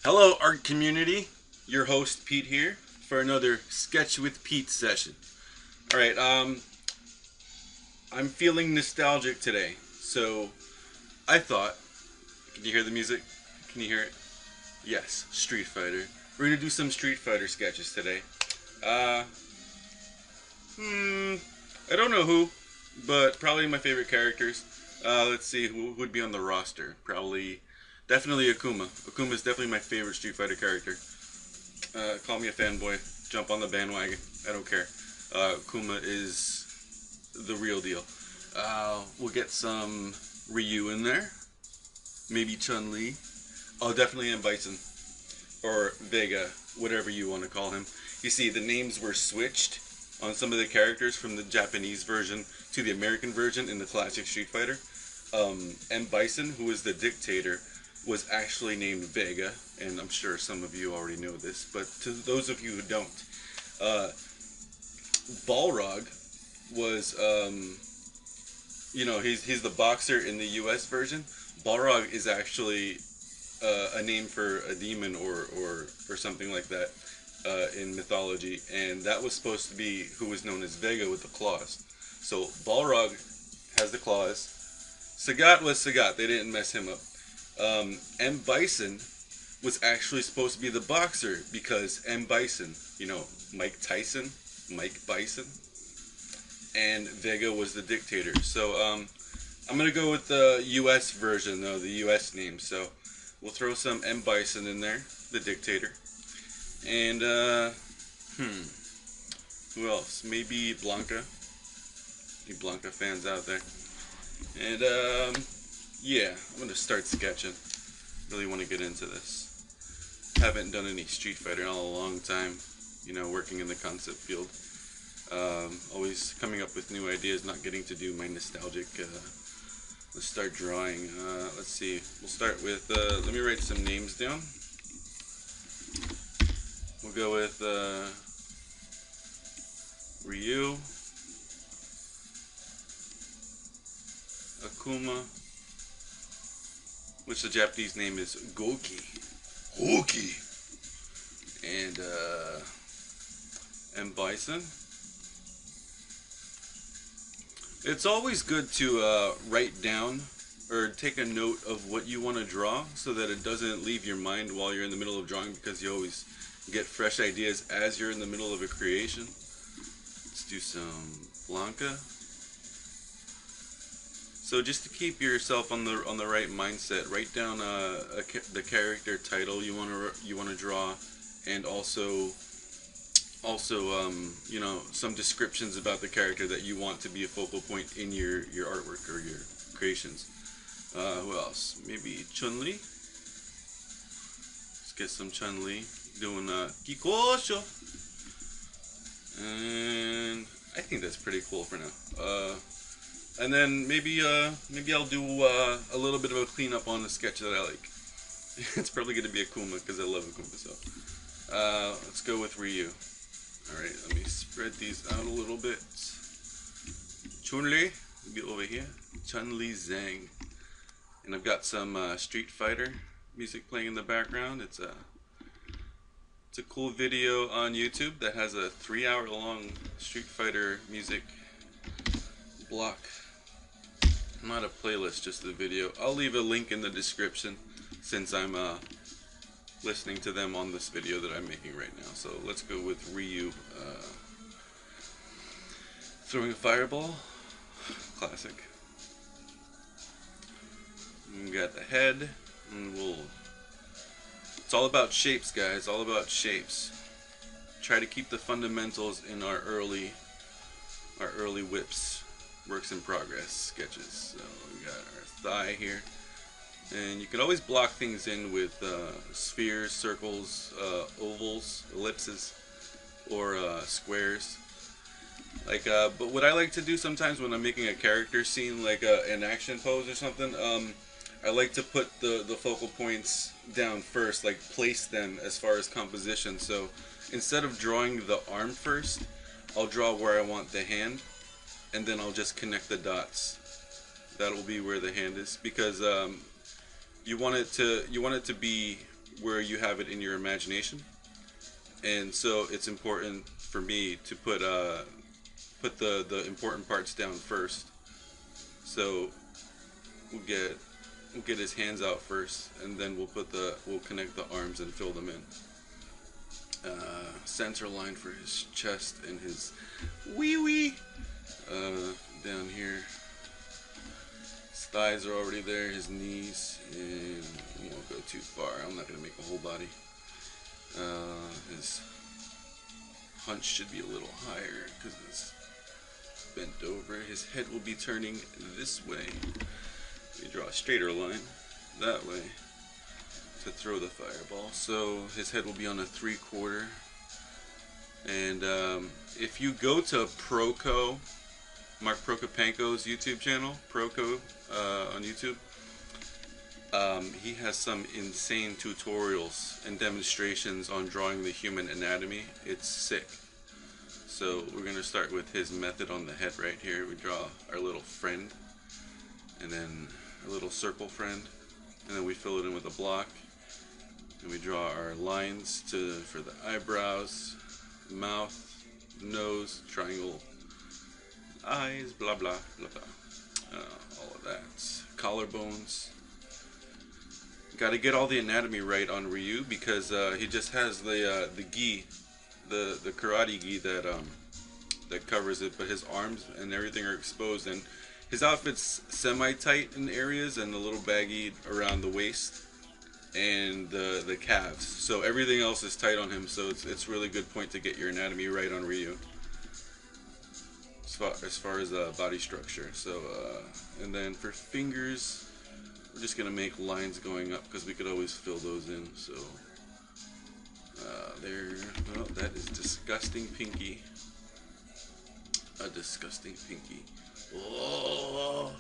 Hello, art community. Your host Pete here for another Sketch with Pete session. All right, I'm feeling nostalgic today, so I thought. Can you hear the music? Can you hear it? Yes, Street Fighter. We're gonna do some Street Fighter sketches today. Uh, I don't know who, but probably my favorite characters. Let's see who would be on the roster. Definitely Akuma. Akuma is definitely my favorite Street Fighter character. Call me a fanboy. Jump on the bandwagon. I don't care. Akuma is the real deal. We'll get some Ryu in there. Maybe Chun-Li. Oh, definitely m.bison. Or Vega, whatever you want to call him. You see, the names were switched on some of the characters from the Japanese version to the American version in the classic Street Fighter. M.bison, who was the dictator, was actually named Vega, and I'm sure some of you already know this, but to those of you who don't, Balrog was, he's the boxer in the U.S. version. Balrog is actually a name for a demon or something like that in mythology, and that was supposed to be who was known as Vega with the claws. So Balrog has the claws. Sagat was Sagat. They didn't mess him up. M.bison was actually supposed to be the boxer because M.bison, Mike Tyson, Mike Bison, and Vega was the dictator. So I'm gonna go with the U.S. version though, the U.S. name. So we'll throw some M.bison in there, the dictator, and who else? Maybe Blanka. Any Blanka fans out there? And yeah, I'm gonna start sketching. Really want to get into this. Haven't done any Street Fighter in a long time. Working in the concept field. Always coming up with new ideas, not getting to do my nostalgic. Let's start drawing. Let's see. We'll start with. Let me write some names down. We'll go with Ryu, Akuma, which the Japanese name is Goki. Goki. And m.bison. It's always good to write down or take a note of what you want to draw so that it doesn't leave your mind while you're in the middle of drawing, because you always get fresh ideas as you're in the middle of a creation. Let's do some Blanka. So just to keep yourself on the right mindset, write down the character title you want to draw, and also some descriptions about the character that you want to be a focal point in your artwork or your creations. Who else? Maybe Chun-Li. Let's get some Chun-Li doing Kikosho, and I think that's pretty cool for now. And then maybe I'll do a little bit of a cleanup on the sketch that I like. It's probably going to be Akuma because I love Akuma. So let's go with Ryu. All right, let me spread these out a little bit. Chun-Li, be over here. Chun-Li Zhang, and I've got some Street Fighter music playing in the background. It's a cool video on YouTube that has a 3-hour-long Street Fighter music block. Not a playlist, just the video. I'll leave a link in the description since I'm listening to them on this video that I'm making right now. So let's go with Ryu throwing a fireball. Classic. We got the head, and it's all about shapes, guys. All about shapes. Try to keep the fundamentals in our early whips. Works in progress sketches. So we got our thigh here, and you can always block things in with spheres, circles, ovals, ellipses, or squares. But what I like to do sometimes when I'm making a character scene, like an action pose or something, I like to put the focal points down first, like place them as far as composition. So instead of drawing the arm first, I'll draw where I want the hand, and then I'll just connect the dots. That'll be where the hand is, because you want it to be where you have it in your imagination, and so it's important for me to put the important parts down first. So we'll get his hands out first, and then we'll connect the arms and fill them in. Center line for his chest and his wee wee. Down here, his thighs are already there. His knees, and we won't go too far. I'm not gonna make a whole body. His hunch should be a little higher because it's bent over. His head will be turning this way. We draw a straighter line that way to throw the fireball. So his head will be on a 3/4. And if you go to Proco, Mark Prokopenko's YouTube channel, Proco on YouTube, he has some insane tutorials and demonstrations on drawing the human anatomy. It's sick. So we're going to start with his method on the head right here. We draw our little friend, and then a little circle friend, and then we fill it in with a block, and we draw our lines for the eyebrows, mouth, nose, triangle, eyes, blah blah blah blah, all of that. Collarbones. Got to get all the anatomy right on Ryu because he just has the gi, the karate gi that covers it, but his arms and everything are exposed, and his outfit's semi-tight in areas and a little baggy around the waist and the calves. So everything else is tight on him. So it's really good point to get your anatomy right on Ryu as far as body structure. So and then for fingers, we're just gonna make lines going up because we could always fill those in. So there. Well, that is disgusting pinky. A disgusting pinky. Oh.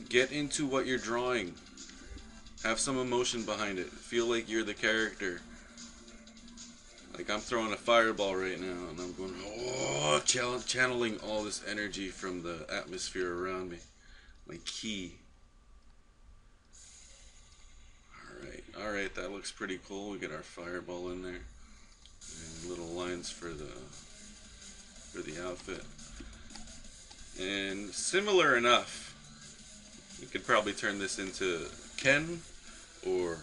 Get into what you're drawing. Have some emotion behind it. Feel like you're the character. Like I'm throwing a fireball right now, and I'm going, oh, channeling all this energy from the atmosphere around me. My ki. Alright, that looks pretty cool. We get our fireball in there. And little lines for the outfit. And similar enough, you could probably turn this into Ken or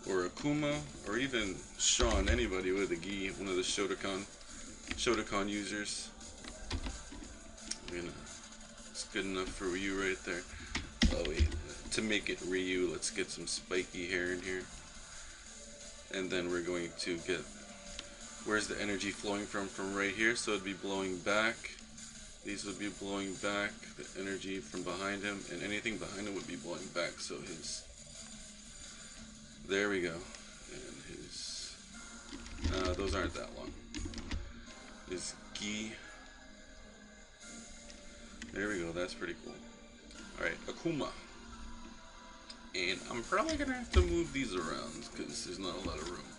Akuma or even Sean, anybody with a gi, one of the Shotokan users. It's good enough for Ryu right there. Oh wait, to make it Ryu, let's get some spiky hair in here. And then we're going to get, where's the energy flowing from right here, so it'd be blowing back. These would be blowing back, the energy from behind him, and anything behind him would be blowing back, so his, there we go, and his, those aren't that long, his gi, there we go, that's pretty cool. Alright, Akuma, and I'm probably going to have to move these around, because there's not a lot of room.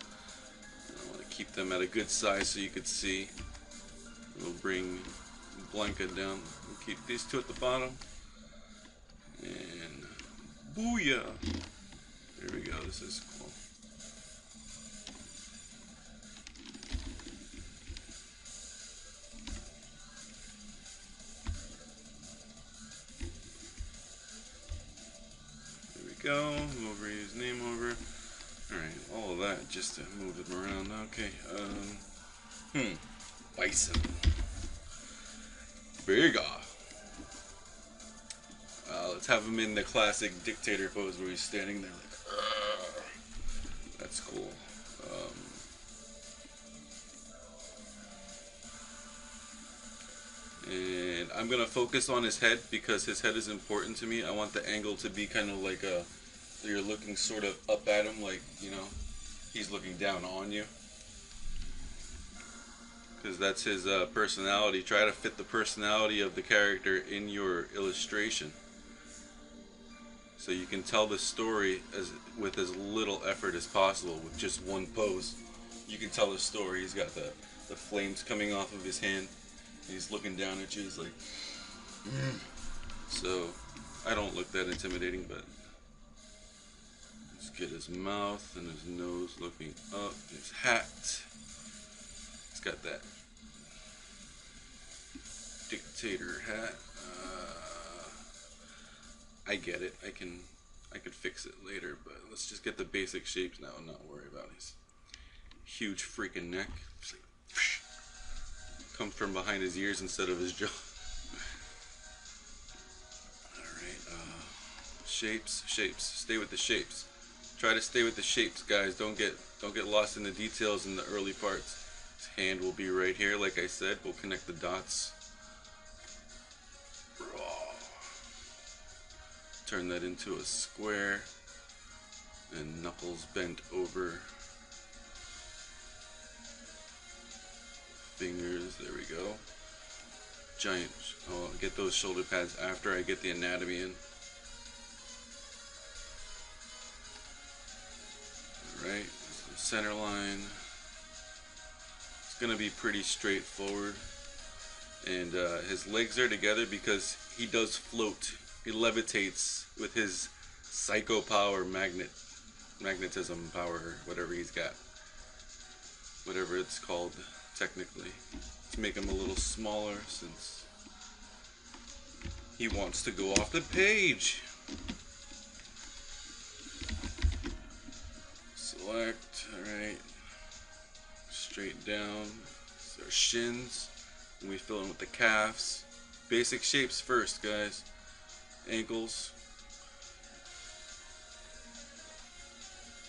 I want to keep them at a good size so you could see. We'll bring Blanka down. We'll keep these two at the bottom. And booyah! There we go. This is cool. There we go. Move his name over. Alright, all of that just to move them around. Okay. Bison. Bigger. Let's have him in the classic dictator pose where he's standing there like, argh. That's cool. And I'm gonna focus on his head because his head is important to me. I want the angle to be kind of like you're looking sort of up at him, like, you know, he's looking down on you. Because that's his personality. Try to fit the personality of the character in your illustration, so you can tell the story with as little effort as possible with just one pose. You can tell the story. He's got the flames coming off of his hand. He's looking down at you. He's like, So I don't look that intimidating, but just Get his mouth and his nose looking up. His hat. He's got that dictator hat. I get it. I could fix it later, but let's just get the basic shapes now and not worry about his huge freaking neck. Comes from behind his ears instead of his jaw. Alright, shapes. Stay with the shapes. Try to stay with the shapes, guys. Don't get lost in the details in the early parts. His hand will be right here, like I said. We'll connect the dots. Turn that into a square. And knuckles bent over. Fingers, there we go. Giant, I'll get those shoulder pads after I get the anatomy in. Alright, center line. It's gonna be pretty straightforward. And his legs are together because he does float. He levitates with his psycho power, magnetism power, whatever he's got. Whatever it's called technically. Let's make him a little smaller since he wants to go off the page. Select, alright. Straight down. It's our shins. And we fill in with the calves. Basic shapes first, guys. Ankles.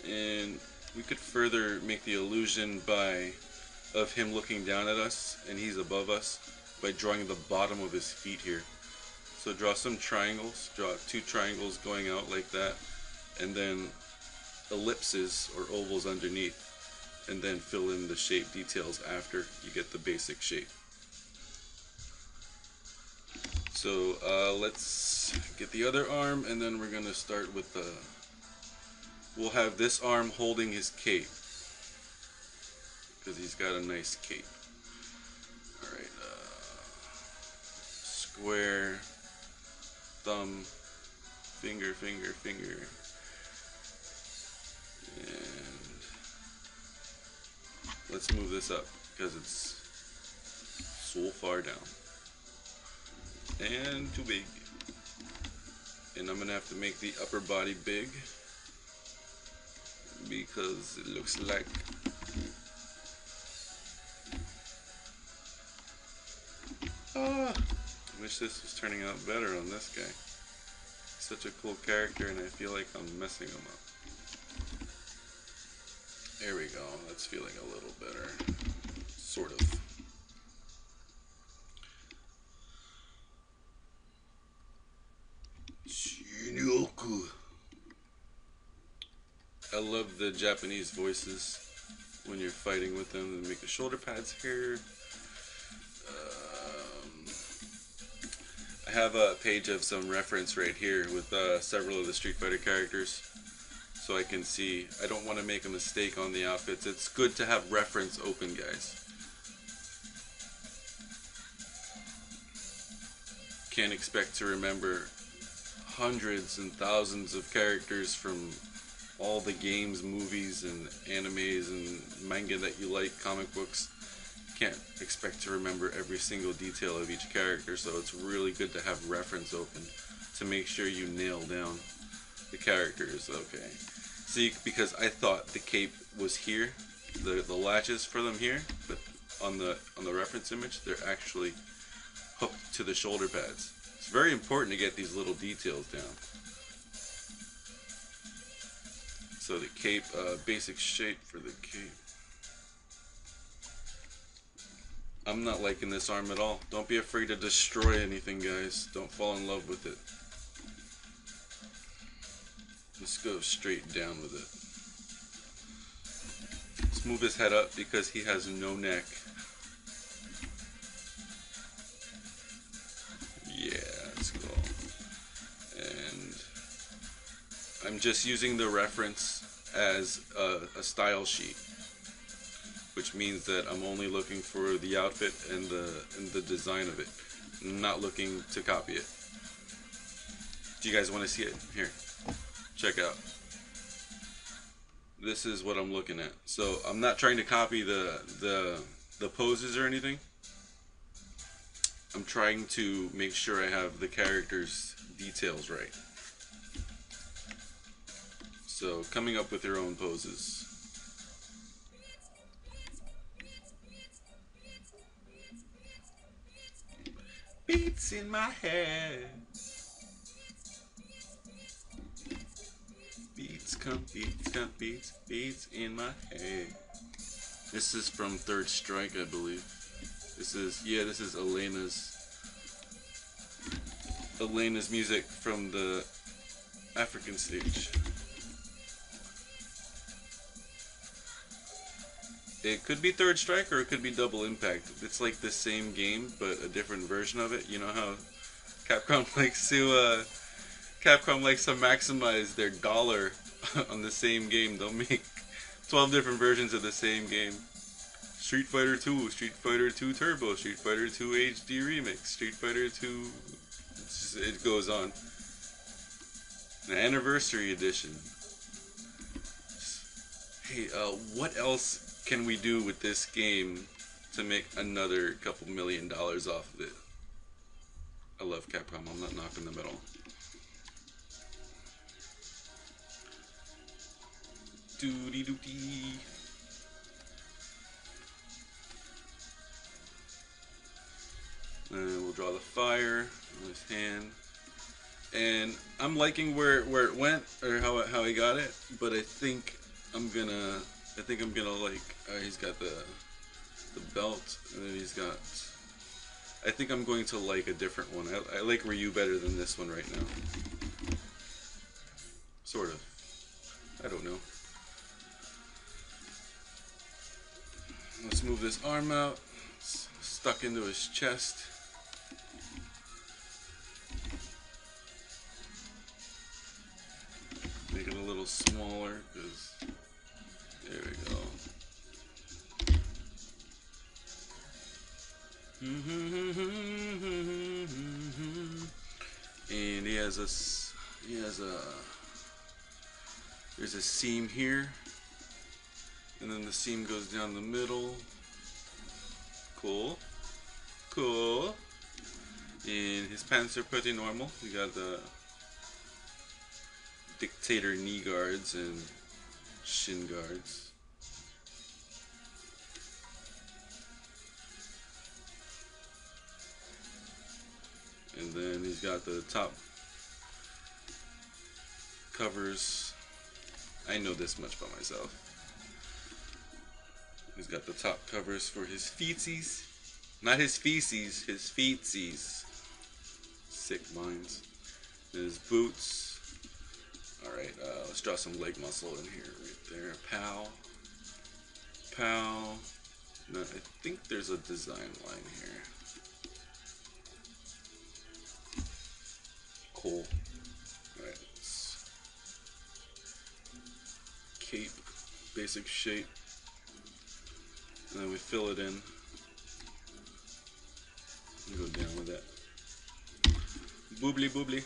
And we could further make the illusion of him looking down at us and he's above us by drawing the bottom of his feet here. So draw some triangles, draw 2 triangles going out like that, and then ellipses or ovals underneath, and then fill in the shape details after you get the basic shape. So let's get the other arm, and then we're going to start with the... We'll have this arm holding his cape, because he's got a nice cape. Alright, square, thumb, finger, and let's move this up because it's so far down and too big. And I'm gonna have to make the upper body big because it looks like I wish this was turning out better on this guy. Such a cool character and I feel like I'm messing him up. There we go, that's feeling a little better. Sort of. Shinyoku. I love the Japanese voices when you're fighting with them. They make the shoulder pads here. I have a page of some reference right here with several of the Street Fighter characters, so I can see. I don't want to make a mistake on the outfits. It's good to have reference open, guys. Can't expect to remember hundreds and thousands of characters from all the games, movies, and animes and manga that you like, comic books. Can't expect to remember every single detail of each character, so it's really good to have reference open to make sure you nail down the characters. Okay, see, because I thought the cape was here, the latches for them here, but on the reference image they're actually hooked to the shoulder pads. It's very important to get these little details down. So the cape, basic shape for the cape. I'm not liking this arm at all. Don't be afraid to destroy anything, guys. Don't fall in love with it. Let's go straight down with it. Let's move his head up because he has no neck. Yeah, let's go. And I'm just using the reference as a style sheet, which means that I'm only looking for the outfit and the design of it. I'm not looking to copy it. Do you guys want to see it? Here, check out. this is what I'm looking at. So I'm not trying to copy the poses or anything. I'm trying to make sure I have the character's details right. So coming up with your own poses. Beats in my head. Beats come, beats in my head. This is from Third Strike, I believe. This is Elena's music from the African stage. It could be Third Strike or it could be Double Impact. It's like the same game but a different version of it. You know how Capcom likes to maximize their dollar on the same game. They'll make 12 different versions of the same game. Street Fighter 2, Street Fighter 2 Turbo, Street Fighter 2 HD Remix, Street Fighter 2... it goes on. An Anniversary Edition. Hey, what else can we do with this game to make another couple $1 million off of it? I love Capcom, I'm not knocking them at all. Doody doody. And we'll draw the fire on his hand. And I'm liking where it went, or how he got it, but I think I'm gonna like, he's got the belt, and then he's got, I think I'm going to like a different one. I like Ryu better than this one right now. Sort of. I don't know. Let's move this arm out. It's stuck into his chest. Make it a little smaller, because there we go. And there's a seam here, and then the seam goes down the middle. Cool. And his pants are pretty normal. We got the dictator knee guards and shin guards. And then he's got the top covers. I know this much by myself. He's got the top covers for his feetsies. Not his feces, his feetsies. Sick minds. And his boots. Alright, let's draw some leg muscle in here, right there. Pow. Pow. Now, I think there's a design line here. Cool. Alright, let's cape, basic shape. And then we fill it in. And go down with that. Boobly boobly.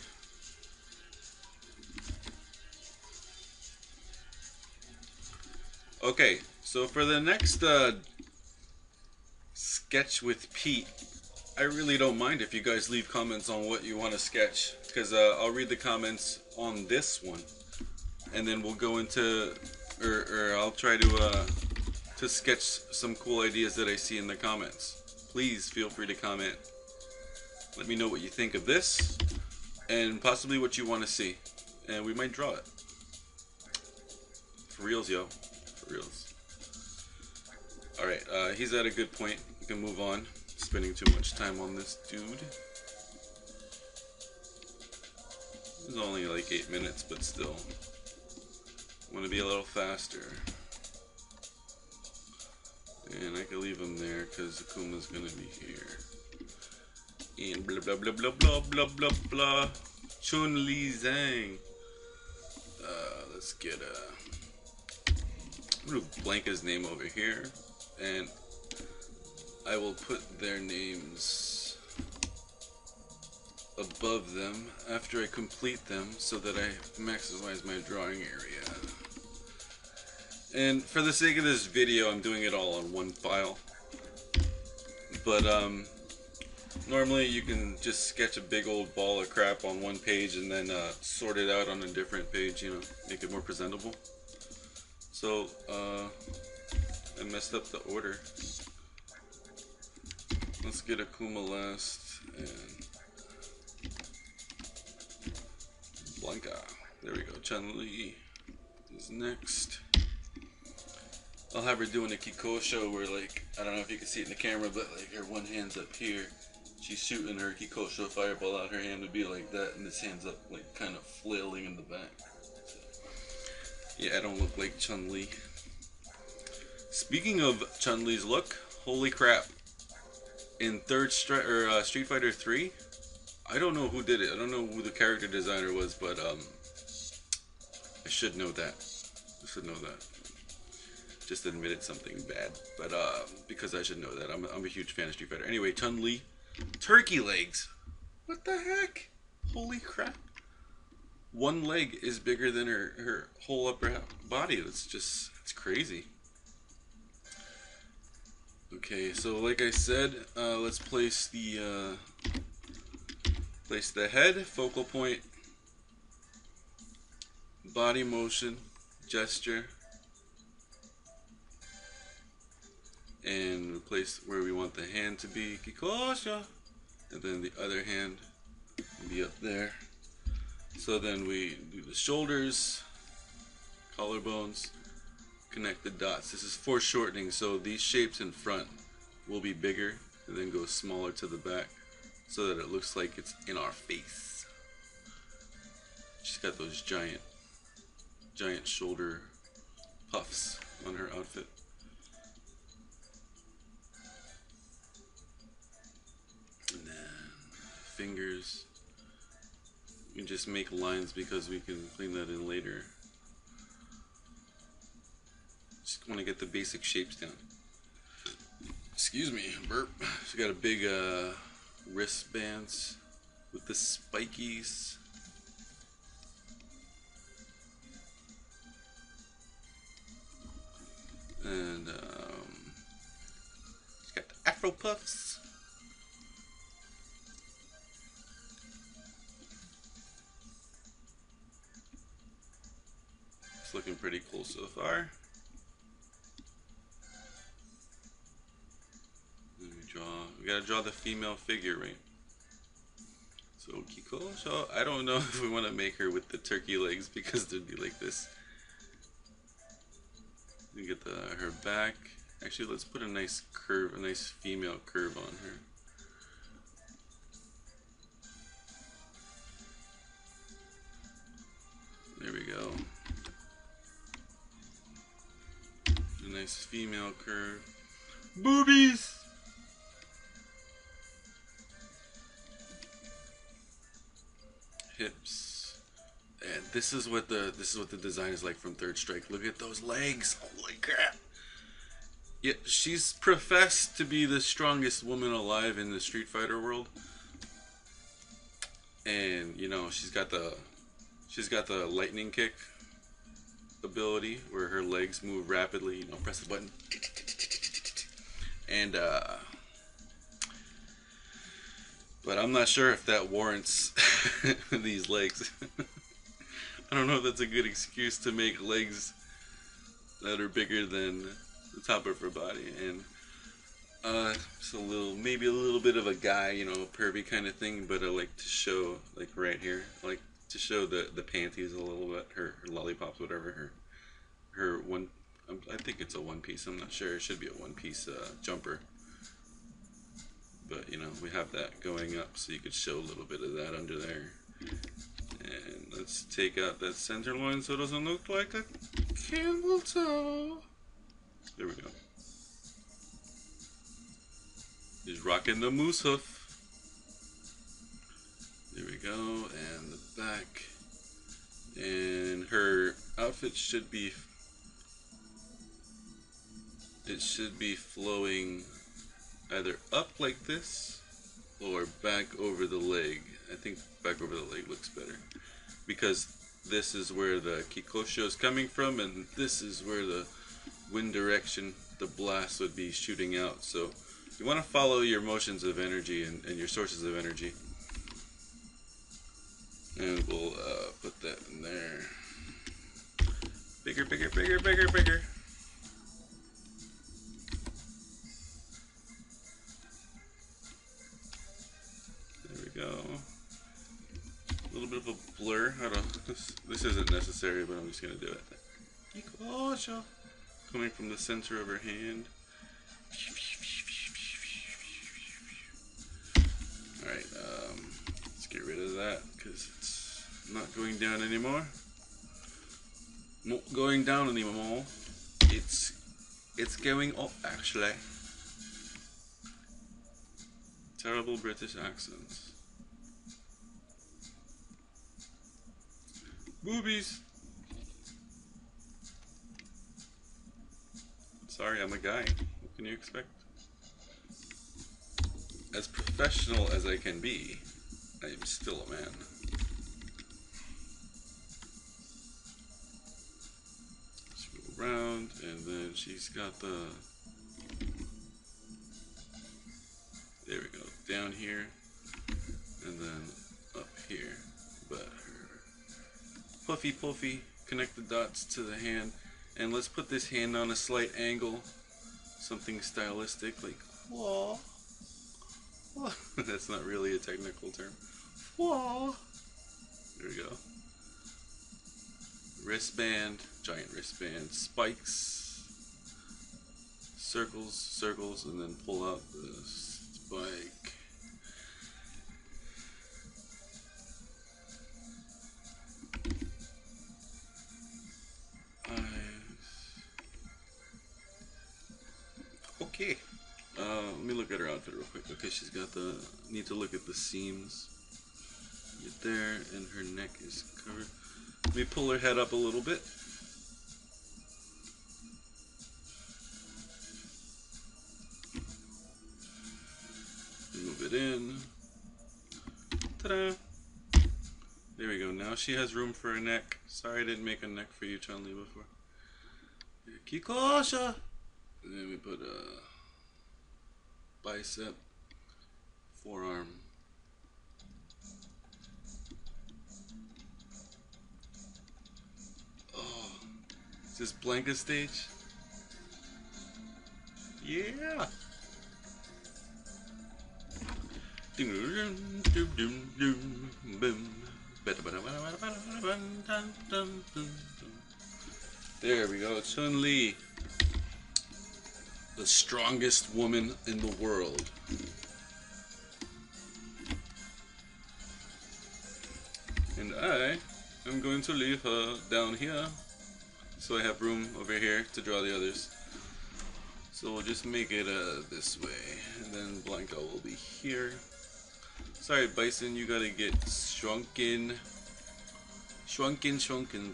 Okay, so for the next sketch with Pete, I really don't mind if you guys leave comments on what you want to sketch, because I'll read the comments on this one, and then we'll go into, or I'll try to sketch some cool ideas that I see in the comments. Please feel free to comment. Let me know what you think of this, and possibly what you want to see, and we might draw it. For reals, yo. For reals. Alright, he's at a good point. We can move on. Spending too much time on this dude. It's only like 8 minutes, but still. Want to be a little faster. And I can leave him there because Akuma's gonna be here. And blah blah blah blah blah blah blah blah. Chun-Li Zhang. Let's get I'm gonna do Blanka's name over here, and I will put their names above them after I complete them so that I maximize my drawing area. And for the sake of this video, I'm doing it all on one file. But normally you can just sketch a big old ball of crap on one page and then sort it out on a different page, you know, make it more presentable. So I messed up the order. Let's get Akuma last and Blanka. There we go. Chun-Li is next. I'll have her doing a Kikosho where, like, I don't know if you can see it in the camera, but like her one hand's up here. She's shooting her Kikosho fireball out. Her hand would be like that, and this hand's up, like, kind of flailing in the back. So, yeah, I don't look like Chun-Li. Speaking of Chun-Li's look, holy crap! In Street Fighter 3, I don't know who did it. I don't know who the character designer was, but I should know that. I should know that. Just admitted something bad, but because I should know that. I'm a huge fan of Street Fighter. Anyway, Chun-Li, turkey legs. What the heck? Holy crap! One leg is bigger than her whole upper body. It's crazy. Okay, so like I said, let's place the head, focal point, body motion, gesture, and place where we want the hand to be, Kikosha, and then the other hand will be up there. So then we do the shoulders, collarbones, connect the dots. This is foreshortening, so these shapes in front will be bigger and then go smaller to the back so that it looks like it's in our face. She's got those giant shoulder puffs on her outfit. And then fingers. You can just make lines because we can clean that in later. Just want to get the basic shapes down. Excuse me, burp. She got a big wristbands with the spikies. And she's got the Afro puffs. It's looking pretty cool so far. We gotta draw the female figure, right? So Kiko, so I don't know if we want to make her with the turkey legs because they'd be like this. We get her back. Actually, let's put a nice curve, a nice female curve on her. There we go. A nice female curve. Boobies! Hips, and this is what the design is like from Third Strike. Look at those legs! Holy crap! Yeah, she's professed to be the strongest woman alive in the Street Fighter world, and you know she's got the lightning kick ability where her legs move rapidly. You know, press the button, and but I'm not sure if that warrants these legs. I don't know if that's a good excuse to make legs that are bigger than the top of her body. And it's maybe a little bit of a guy, you know, pervy kind of thing, but I like to show, like right here, I like to show the panties a little bit, her lollipops, whatever, her one, I think it's a one piece, I'm not sure, it should be a one piece jumper. But, you know, we have that going up, so you could show a little bit of that under there. And let's take out that center line so it doesn't look like a camel toe. There we go. He's rocking the moose hoof. There we go, and the back. And her outfit should be flowing either up like this or back over the leg. I think back over the leg looks better because this is where the Kikosho is coming from, and this is where the wind direction, the blast would be shooting out. So you want to follow your motions of energy and your sources of energy. And we'll put that in there. Bigger, bigger, bigger, bigger, bigger. There we go. A little bit of a blur. I don't. This isn't necessary, but I'm just gonna do it. Kikosho. Coming from the center of her hand. Alright, let's get rid of that because it's not going down anymore. Not going down anymore. It's going up actually. Terrible British accents. Boobies. Sorry, I'm a guy. What can you expect? As professional as I can be, I am still a man. Let's go around, and then she's got the... There we go. Down here, and then up here. But her puffy, connect the dots to the hand. And let's put this hand on a slight angle. Something stylistic, like, whoa. That's not really a technical term. Whoa. There we go. Wristband, giant wristband, spikes, circles, and then pull out the spike. Okay. Let me look at her outfit real quick. Okay, she's got the... Need to look at the seams. Get there, and her neck is covered. Let me pull her head up a little bit. Move it in. Ta-da! There we go. Now she has room for a neck. Sorry I didn't make a neck for you, Chun-Li, before. Kikosho! And then we put a bicep, forearm. Oh, is this Blanka stage? Yeah! There we go, Chun-Li. The strongest woman in the world. And I am going to leave her down here so I have room over here to draw the others. So we'll just make it this way, and then Blanka will be here. Sorry, Bison, you gotta get shrunken,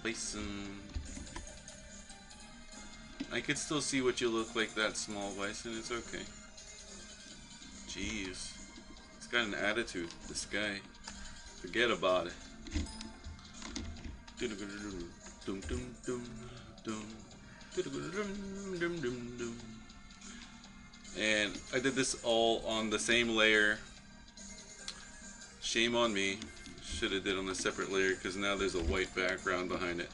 Bison. I could still see what you look like that small, Bison. It's okay. Jeez. He's got an attitude, this guy. Forget about it. And I did this all on the same layer. Shame on me. Should have did on a separate layer because now there's a white background behind it.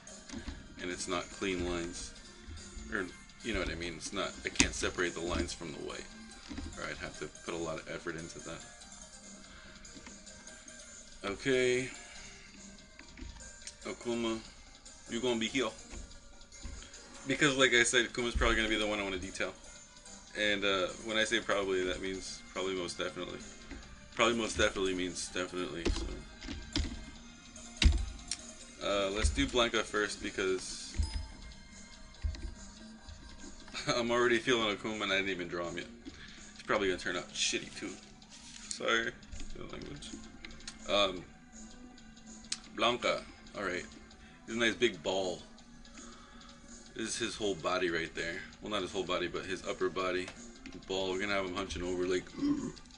And it's not clean lines. Or, you know what I mean, it's not, I can't separate the lines from the white. Or I'd have to put a lot of effort into that. Okay. Akuma, you're gonna be here. Because like I said, Akuma's probably gonna be the one I want to detail. And when I say probably, that means probably most definitely. Probably most definitely means definitely, so. Let's do Blanka first because I'm already feeling Akuma and I didn't even draw him yet. He's probably gonna turn out shitty too. Sorry for the language. Blanka. Alright. He's a nice big ball. This is his whole body right there. Well, not his whole body, but his upper body. Ball. We're gonna have him hunching over like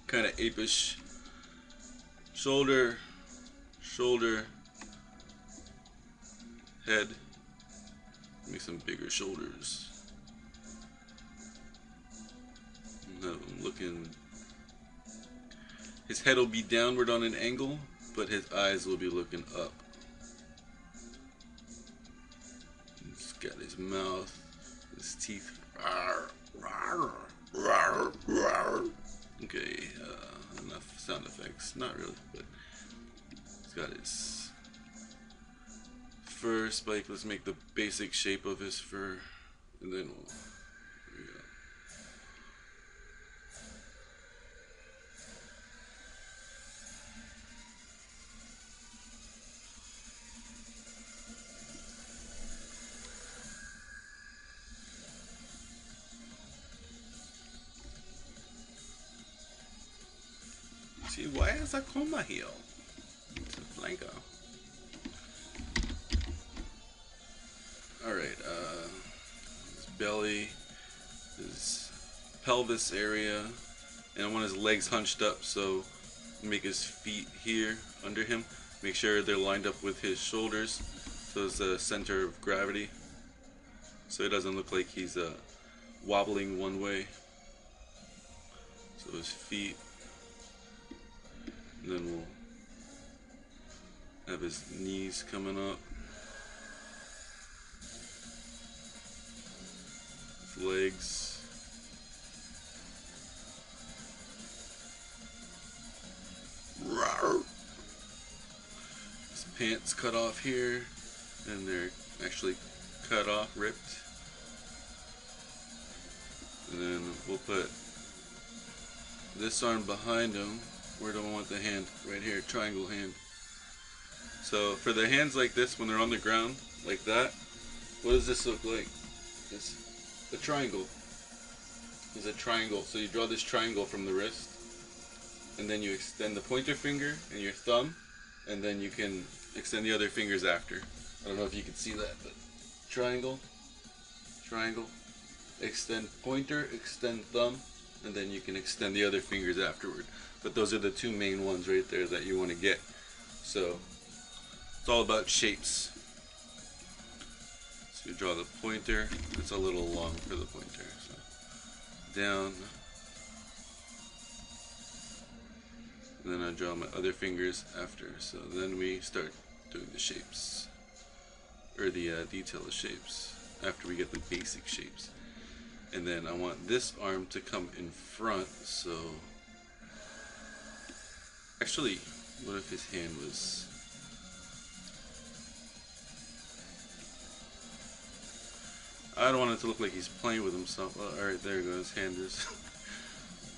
kind of apish. Shoulder. head. Make some bigger shoulders. And have him looking. His head will be downward on an angle, but his eyes will be looking up. He's got his mouth, his teeth. Okay, enough sound effects. Not really, but he's got his fur spike. Let's make the basic shape of his fur, and then we'll. There we go. See, why is Akuma here? It's a Blanka. Alright, his belly, his pelvis area, and I want his legs hunched up, so make his feet here under him. Make sure they're lined up with his shoulders, so it's the center of gravity, so it doesn't look like he's wobbling one way. So his feet. And then we'll have his knees coming up, his legs, his pants cut off here, and they're actually cut off, ripped. And then we'll put this arm behind him. Where do I want the hand? Right here, triangle hand. So for the hands like this, when they're on the ground, like that, what does this look like? It's a triangle. It's a triangle. So you draw this triangle from the wrist, and then you extend the pointer finger and your thumb, and then you can extend the other fingers after. I don't know if you can see that, but triangle, triangle, extend pointer, extend thumb, and then you can extend the other fingers afterward. But those are the two main ones right there that you want to get. So it's all about shapes. So you draw the pointer. It's a little long for the pointer. So down. And then I draw my other fingers after. So then we start doing the shapes. Or the detail of shapes. After we get the basic shapes. And then I want this arm to come in front, so actually, what if his hand was... I don't want it to look like he's playing with himself. Oh, alright, there goes. Hand is...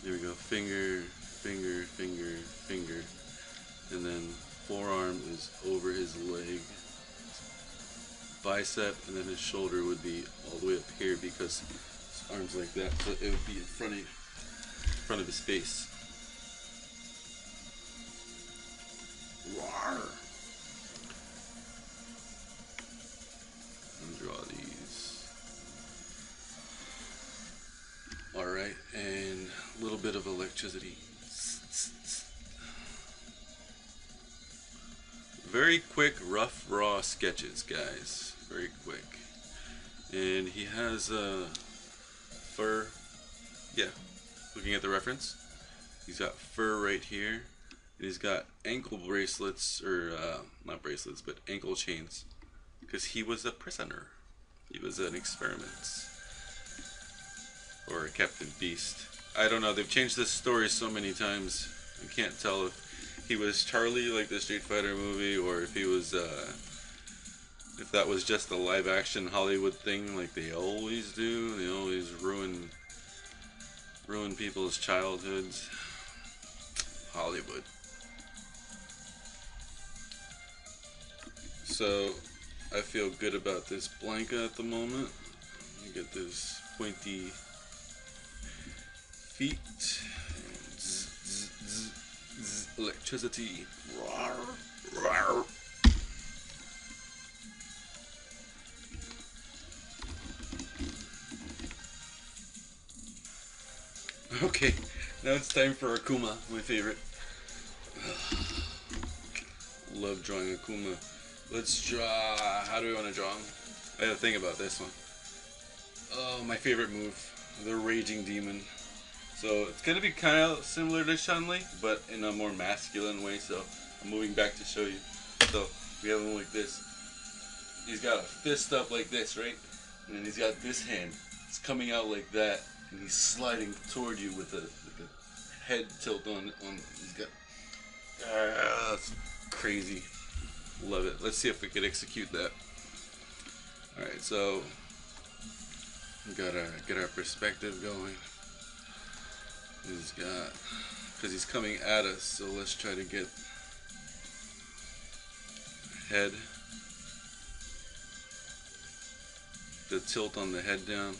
There we go. Finger, finger, finger, finger. And then forearm is over his leg. Bicep, and then his shoulder would be all the way up here because his arms like that, so it would be in front of his face. Rawr. And draw these. Alright, and a little bit of electricity. Very quick, rough, raw sketches, guys. Very quick. And he has fur. Yeah, looking at the reference. He's got fur right here. And he's got ankle bracelets, or not bracelets, but ankle chains. Because he was a prisoner. He was an experiment. Or a Captain Beast. I don't know, they've changed this story so many times. I can't tell if he was Charlie, like the Street Fighter movie, or if he was, if that was just a live-action Hollywood thing, like they always do. They always ruin people's childhoods. Hollywood. So, I feel good about this Blanka at the moment. You get this pointy feet. Electricity. Rawr, rawr. Okay, now it's time for Akuma, my favorite. Love drawing Akuma. Let's draw. How do we want to draw him? I gotta think about this one. Oh, my favorite move, the Raging Demon. So it's gonna be kind of similar to Chun-Li, but in a more masculine way. So I'm moving back to show you. So we have him like this. He's got a fist up like this, right? And then he's got this hand. It's coming out like that, and he's sliding toward you with a head tilt on. He's got. That's crazy. Love it. Let's see if we could execute that. All right, so we gotta get our perspective going. Because he's coming at us, so let's try to get head, the tilt on the head down,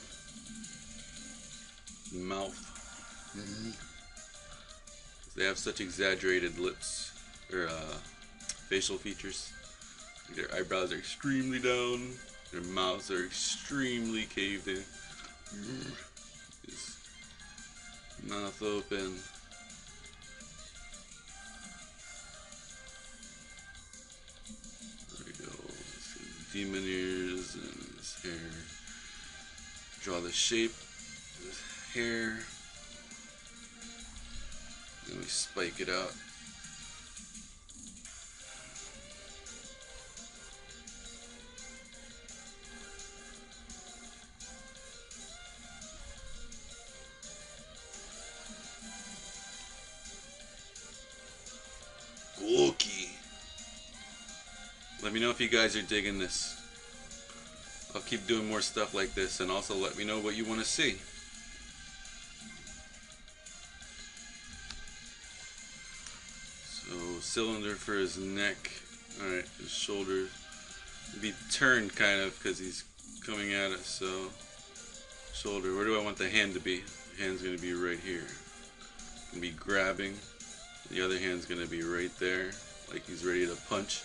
mouth. They have such exaggerated lips or facial features. Their eyebrows are extremely down, their mouths are extremely caved in. His mouth open. There we go. Demon ears and his hair. Draw the shape of his hair. Then we spike it out. Okay. Let me know if you guys are digging this. I'll keep doing more stuff like this, and also let me know what you want to see. So cylinder for his neck. Alright, his shoulders be turned kind of because he's coming at us. So shoulder, where do I want the hand to be? The hand's going to be right here. Gonna be grabbing. The other hand's gonna be right there, like he's ready to punch.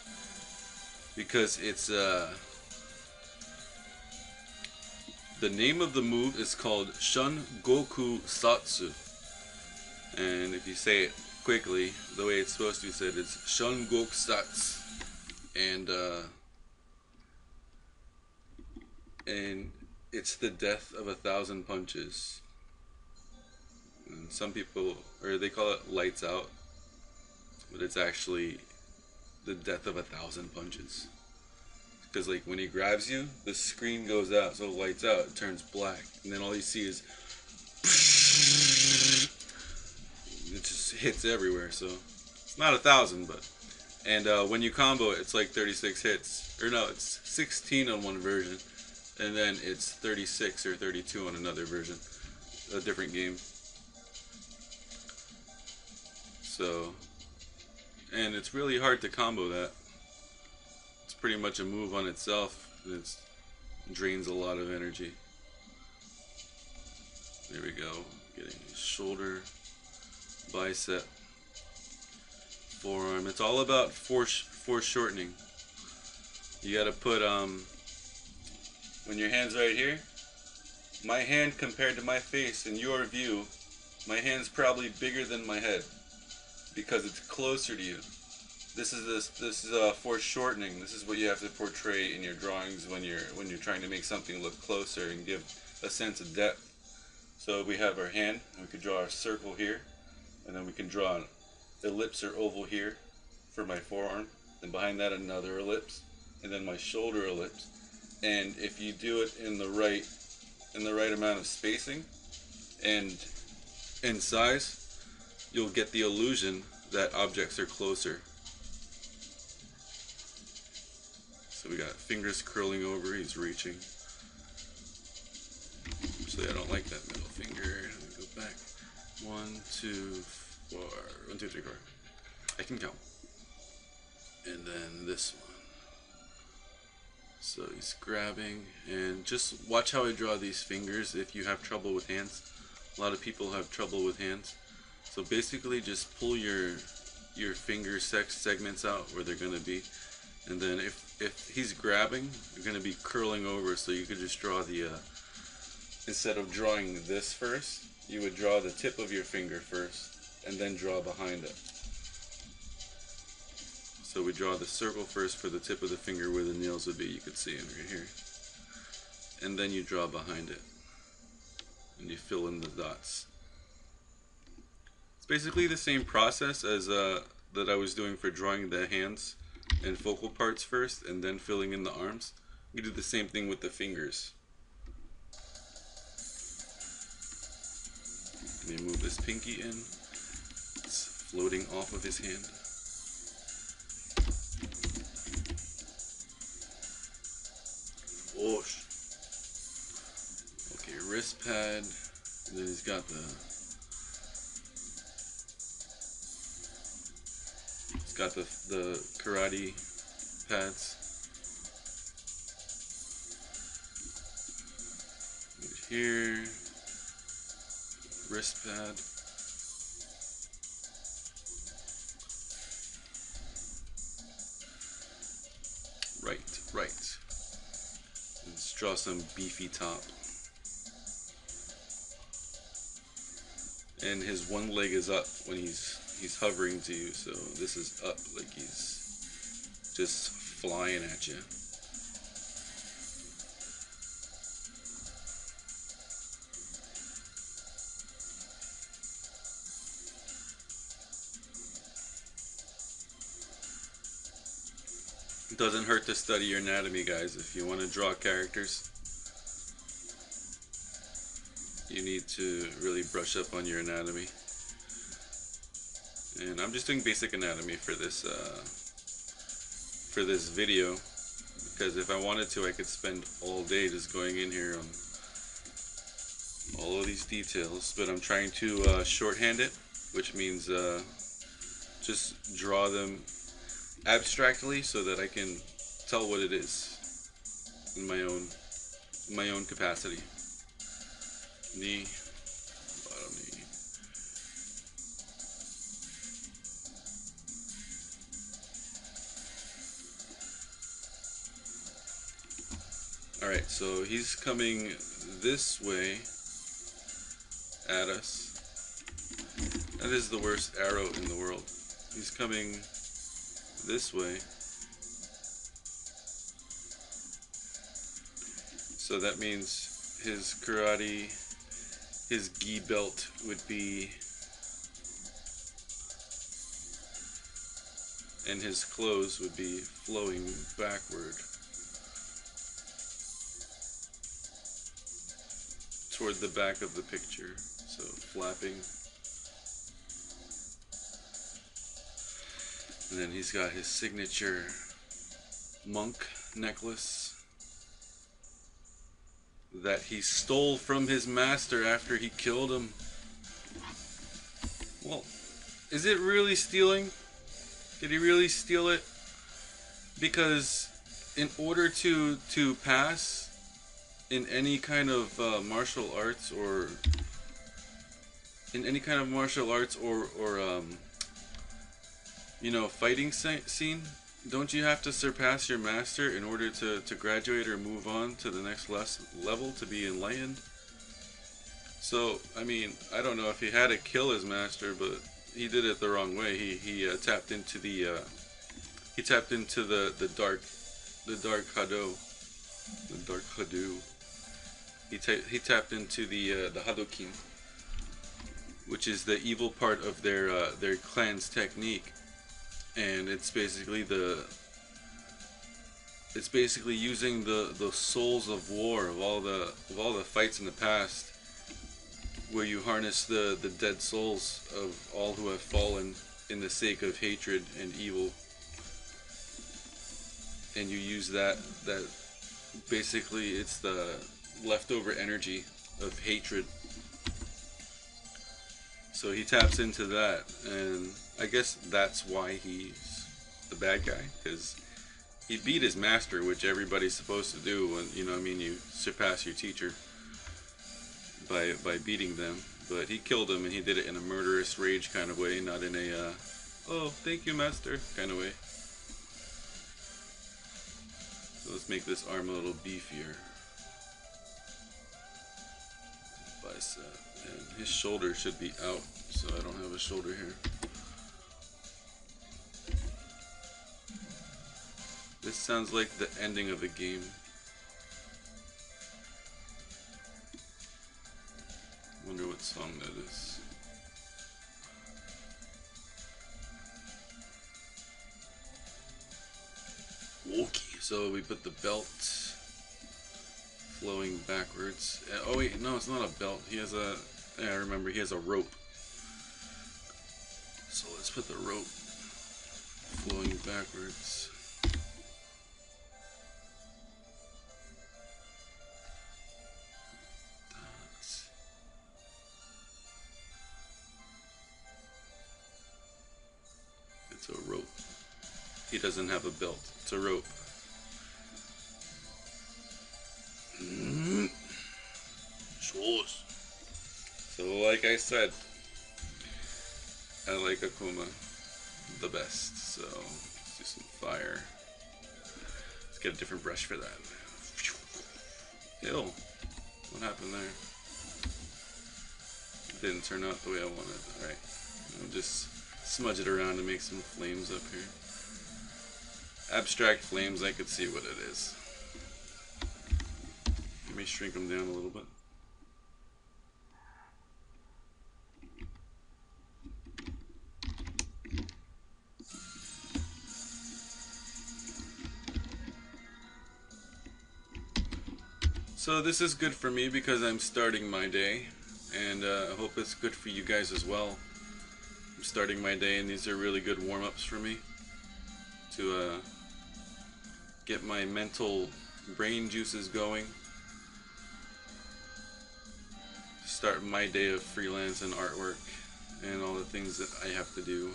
Because it's the name of the move is called Shun Goku Satsu. And if you say it quickly, the way it's supposed to be said, it's Shun Goku Satsu. And it's the death of 1,000 punches. And some people, or they call it lights out, but it's actually the death of 1,000 punches. Because like when he grabs you, the screen goes out, so it lights out, it turns black, and then all you see is it just hits everywhere. So it's not 1,000, but when you combo it, it's like 36 hits, or no, it's 16 on one version, and then it's 36 or 32 on another version, a different game. So, and it's really hard to combo that. It's pretty much a move on itself, and it drains a lot of energy. There we go. Getting his shoulder, bicep, forearm. It's all about foreshortening. You gotta put, when your hand's right here, my hand compared to my face in your view, my hand's probably bigger than my head. Because it's closer to you. This is foreshortening. This is what you have to portray in your drawings when you're trying to make something look closer and give a sense of depth. So we have our hand, and we could draw a circle here, and then we can draw an ellipse or oval here for my forearm, and behind that another ellipse, and then my shoulder ellipse. And if you do it in the right amount of spacing and in size, you'll get the illusion that objects are closer. So we got fingers curling over, he's reaching. Actually, I don't like that middle finger. Let me go back. 1, 2, 4. 1, 2, 3, 4. I can count. And then this one. So he's grabbing, and just watch how I draw these fingers if you have trouble with hands. A lot of people have trouble with hands. So basically just pull your finger segments out where they're going to be, and then if he's grabbing, you're going to be curling over, so you could just draw the instead of drawing this first, you would draw the tip of your finger first and then draw behind it. So we draw the circle first for the tip of the finger where the nails would be. You could see it right here. And then you draw behind it. And you fill in the dots. It's basically the same process as that I was doing for drawing the hands and focal parts first and then filling in the arms. You do the same thing with the fingers. Let me move this pinky in. It's floating off of his hand. Oh, okay, wrist pad. And then he's got the karate pads. Right here, wrist pad. Right. Let's draw some beefy top. And his one leg is up when he's hovering to you, so this is up like he's just flying at you. It doesn't hurt to study your anatomy, guys. If you want to draw characters, you need to really brush up on your anatomy. And I'm just doing basic anatomy for this video, because if I wanted to, I could spend all day just going in here on all of these details. But I'm trying to shorthand it, which means just draw them abstractly so that I can tell what it is in my own capacity. Knee, bottom knee. Alright, so he's coming this way at us. That is the worst arrow in the world. He's coming this way. So that means his karate, his gi belt would be, and his clothes would be flowing backward toward the back of the picture. So flapping. And then he's got his signature monk necklace that he stole from his master after he killed him. Well, is it really stealing? Did he really steal it? Because in order to pass in any kind of martial arts or you know, fighting scene, don't you have to surpass your master in order to graduate or move on to the next level to be enlightened? So, I mean, I don't know if he had to kill his master, but he did it the wrong way. He tapped into the dark Hado. The dark Hado. He tapped into the Hadoken, which is the evil part of their clan's technique. And it's basically using the souls of war, of all the fights in the past, where you harness the dead souls of all who have fallen in the sake of hatred and evil, and you use that basically it's the leftover energy of hatred. So he taps into that, and I guess that's why he's the bad guy, because he beat his master, which everybody's supposed to do when, you know what I mean, you surpass your teacher by beating them. But he killed him, and he did it in a murderous rage kind of way, not in a oh, thank you, master kind of way. So let's make this arm a little beefier. Bicep. And his shoulder should be out, so I don't have a shoulder here. This sounds like the ending of a game. Wonder what song that is. Okay, so we put the belt flowing backwards. Oh wait, no, it's not a belt. He has a, yeah, I remember, he has a rope. So let's put the rope flowing backwards. It's a rope. He doesn't have a belt. It's a rope. So like I said, I like Akuma the best. So let's do some fire. Let's get a different brush for that. Ew. What happened there? It didn't turn out the way I wanted. Alright. I'll just smudge it around and make some flames up here. Abstract flames, I could see what it is. Let me shrink them down a little bit. So this is good for me because I'm starting my day, and I hope it's good for you guys as well. I'm starting my day, and these are really good warm-ups for me to get my mental brain juices going. Start my day of freelance and artwork and all the things that I have to do.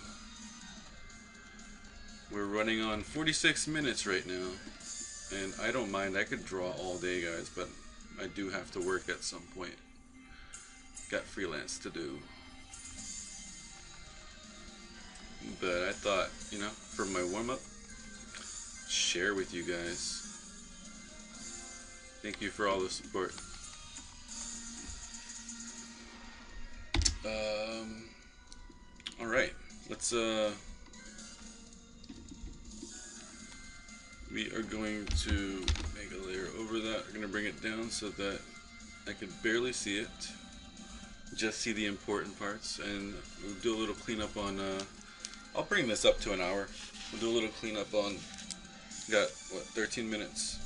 We're running on 46 minutes right now, and I don't mind. I could draw all day, guys, but I do have to work at some point. Got freelance to do. But I thought, you know, for my warm-up, share with you guys. Thank you for all the support. Alright, let's we are going to make a layer over that. We're going to bring it down so that I can barely see it. Just see the important parts, and we'll do a little cleanup on, I'll bring this up to an hour. We'll do a little cleanup on, got, what, 13 minutes.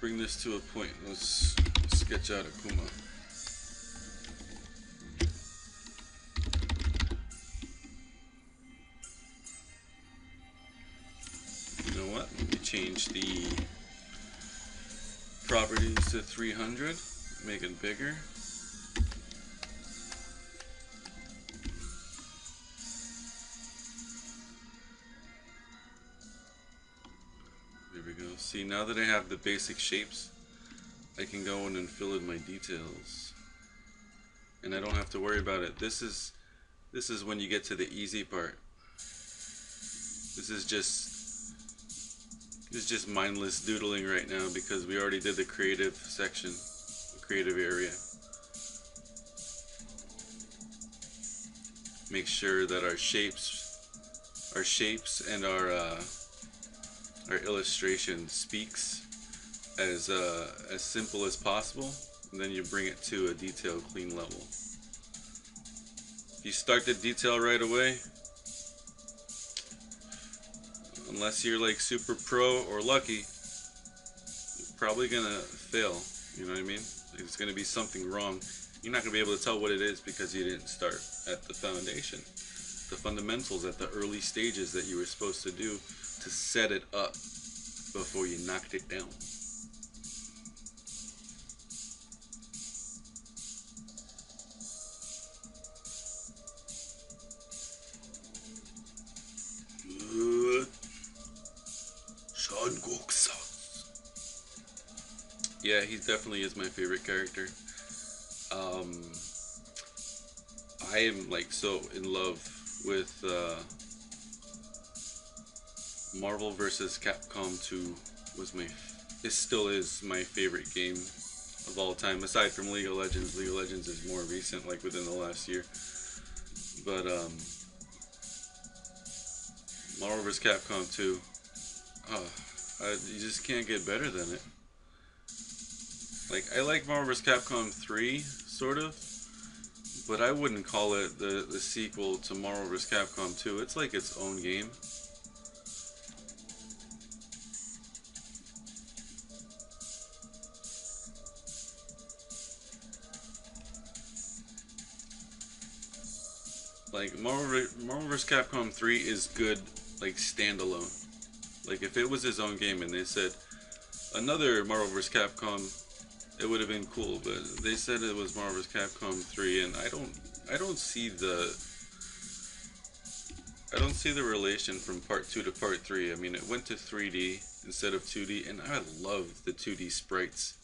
Bring this to a point. Let's sketch out Akuma. You know what? Let me change the properties to 300. Make it bigger. There we go. See, now that I have the basic shapes, I can go in and fill in my details. And I don't have to worry about it. This is when you get to the easy part. This is just mindless doodling right now because we already did the creative section, the creative area. Make sure that our shapes and our illustration speaks as simple as possible, and then you bring it to a detailed, clean level. If you start the detail right away, unless you're like super pro or lucky, you're probably gonna fail. You know what I mean? There's gonna be something wrong. You're not gonna be able to tell what it is because you didn't start at the foundation, the fundamentals, at the early stages that you were supposed to do to set it up before you knocked it down. Yeah, he definitely is my favorite character. I am like so in love with Marvel vs. Capcom 2 it still is my favorite game of all time, aside from League of Legends. League of Legends is more recent, like within the last year. But Marvel vs. Capcom 2. Oh, you just can't get better than it. Like, I like Marvel vs. Capcom 3, sort of, but I wouldn't call it the sequel to Marvel vs. Capcom 2. It's like its own game. Like, Marvel vs. Capcom 3 is good, like, standalone. Like, if it was his own game and they said another Marvel vs. Capcom, it would have been cool, but they said it was Marvel vs. Capcom 3, and I don't see the relation from part 2 to part 3. I mean, it went to 3D instead of 2D, and I love the 2D sprites.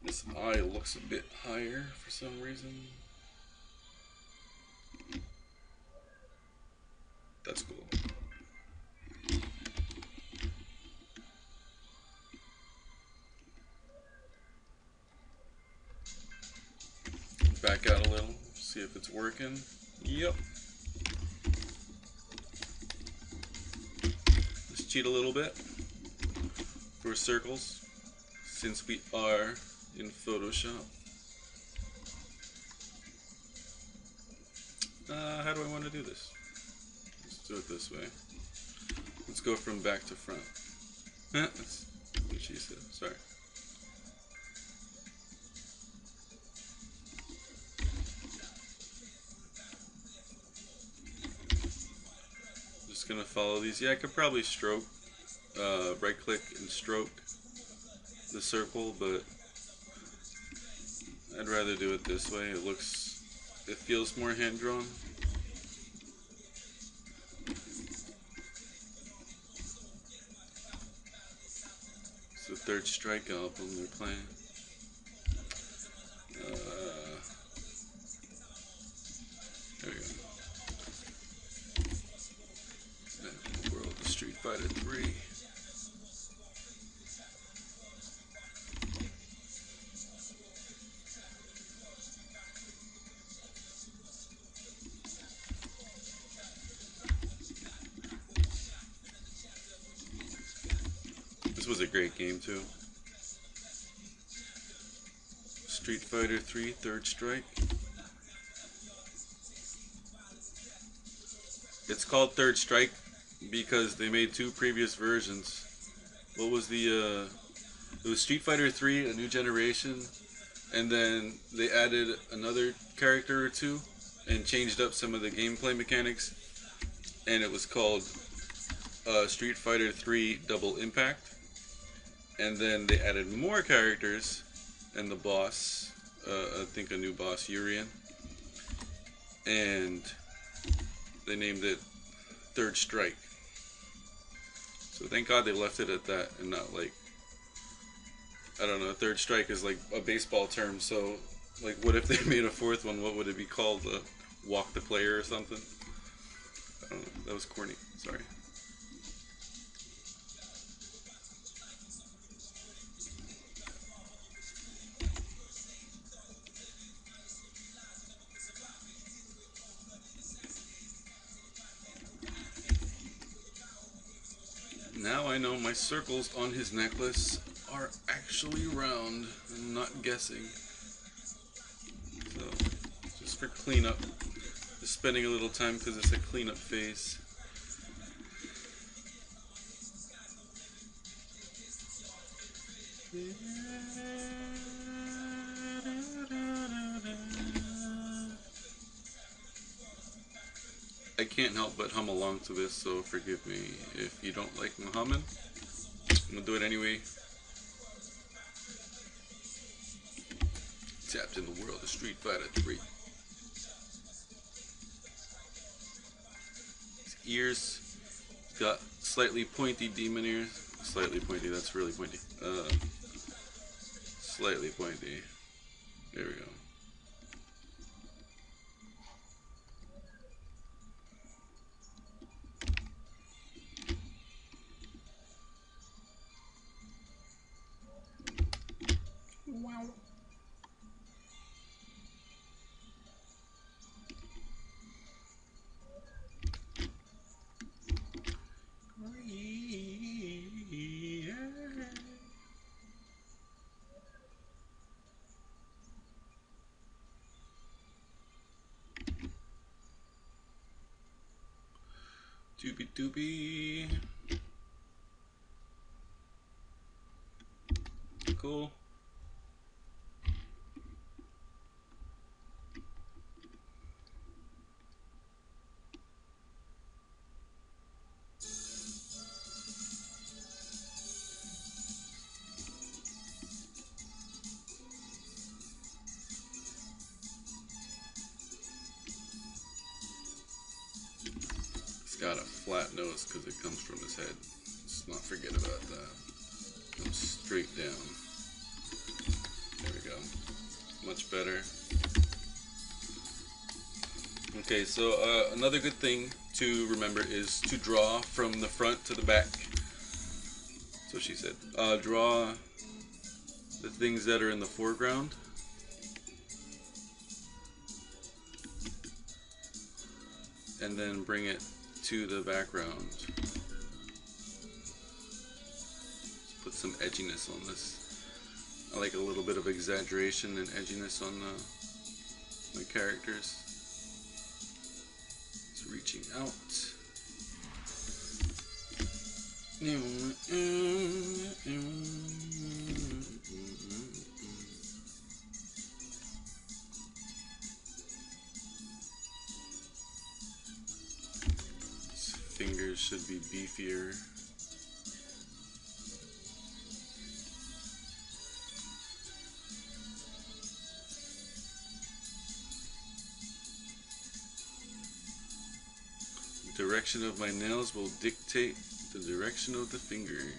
This eye looks a bit higher for some reason. That's cool. Back out a little, see if it's working. Yep. Let's cheat a little bit for circles, since we are in Photoshop. How do I want to do this? Let's do it this way. Let's go from back to front. That's what she said. Sorry. Just gonna follow these. Yeah, I could probably stroke, right click and stroke the circle, but I'd rather do it this way. It feels more hand drawn. It's the Third Strike album they're playing. There we go. The world of Street Fighter 3. This was a great game too. Street Fighter 3 Third Strike. It's called Third Strike because they made two previous versions. What was it was Street Fighter 3 A New Generation, and then they added another character or two and changed up some of the gameplay mechanics, and it was called Street Fighter 3 Double Impact. And then they added more characters and the boss, I think a new boss, Urian, and they named it Third Strike. So thank God they left it at that and not like, I don't know, Third Strike is like a baseball term, so like what if they made a fourth one? What would it be called? Walk the Player or something? I don't know, that was corny, sorry. Now I know my circles on his necklace are actually round. I'm not guessing. So, just for cleanup. Just spending a little time because it's a cleanup phase. I can't help but hum along to this, so forgive me if you don't like me humming. I'm gonna do it anyway. Tapped in the world of Street Fighter 3. His ears got slightly pointy demon ears. Slightly pointy, that's really pointy. Slightly pointy. There we go. Wow. doobie. Cool. It's got a flat nose because it comes from his head. Let's not forget about that. Comes straight down. There we go. Much better. Okay, so another good thing to remember is to draw from the front to the back. That's what she said. Draw the things that are in the foreground. And then bring it to the background. Let's put some edginess on this. I like a little bit of exaggeration and edginess on the characters. It's reaching out. His fingers should be beefier. The direction of my nails will dictate the direction of the finger.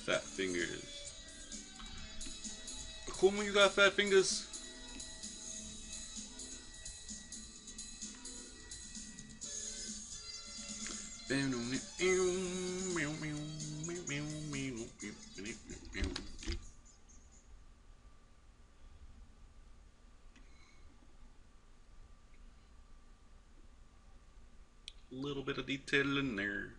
Fat fingers. Akuma, you got fat fingers? A little bit of detail in there.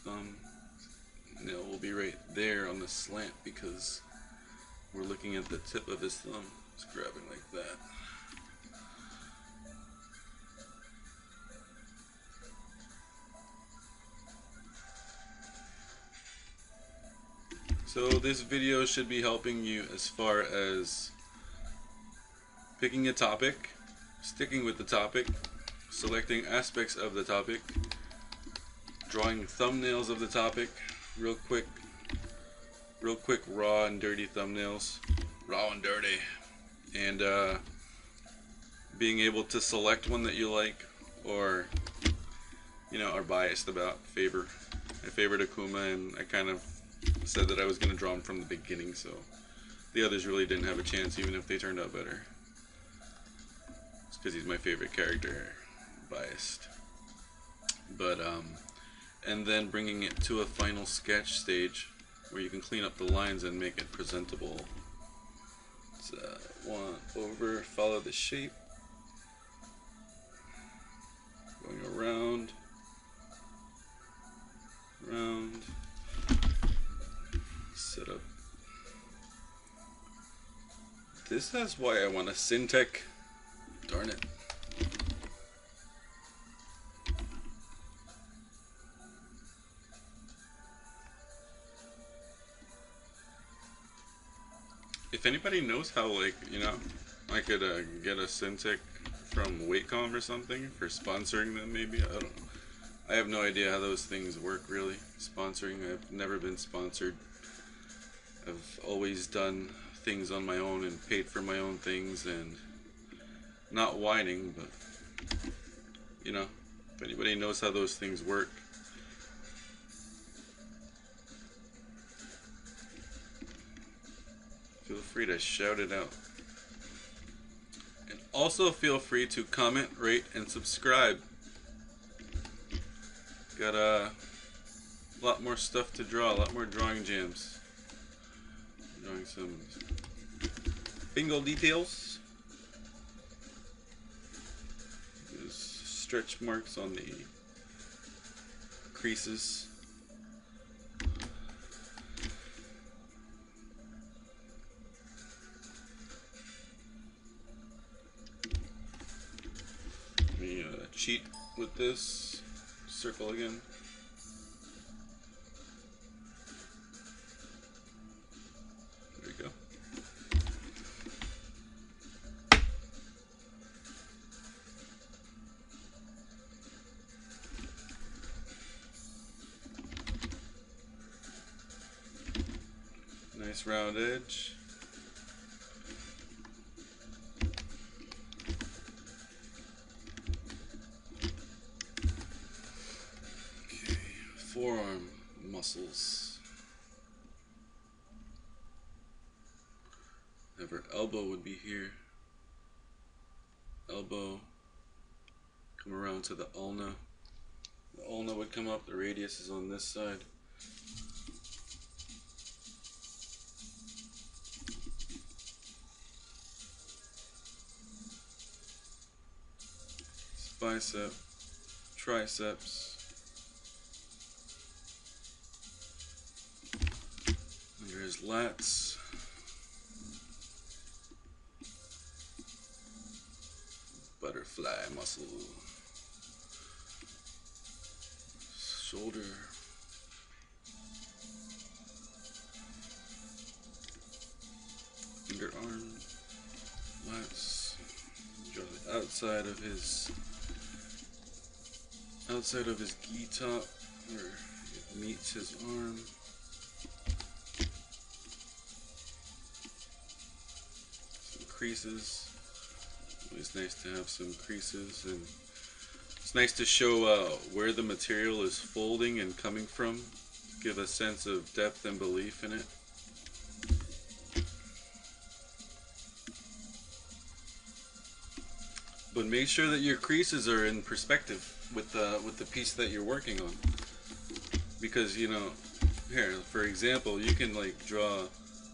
Thumb nail will be right there on the slant because we're looking at the tip of his thumb. It's grabbing like that. So this video should be helping you as far as picking a topic, sticking with the topic, selecting aspects of the topic, drawing thumbnails of the topic, real quick raw and dirty thumbnails, raw and dirty, and being able to select one that you like or are biased about. I favored Akuma, and I kind of said that I was going to draw him from the beginning, so the others really didn't have a chance, even if they turned out better. It's because he's my favorite character. Biased. But and then bringing it to a final sketch stage where you can clean up the lines and make it presentable. So one over, follow the shape, going around, set up. This is why I want a Syntec. Darn it. If anybody knows how, I could get a Syntec from Wacom or something for sponsoring them, maybe. I don't know. I have no idea how those things work, really. Sponsoring, I've never been sponsored. I've always done things on my own and paid for my own things, and not whining, but if anybody knows how those things work, feel free to shout it out. And also feel free to comment, rate, and subscribe. Got a lot more stuff to draw, a lot more drawing jams. Showing some bingo details. There's stretch marks on the creases. Let me cheat with this. Circle again. There we go. Nice round edge. Okay, forearm muscles. Never elbow would be here. Elbow. Come around to the ulna. The ulna would come up, the radius is on this side. Bicep, triceps, under his lats, butterfly muscle, shoulder, underarm, lats, draw the outside of his gi top, where it meets his arm. Some creases. Always nice to have some creases, and it's nice to show where the material is folding and coming from, to give a sense of depth and belief in it. But make sure that your creases are in perspective with the piece that you're working on, because you know, here for example, you can like draw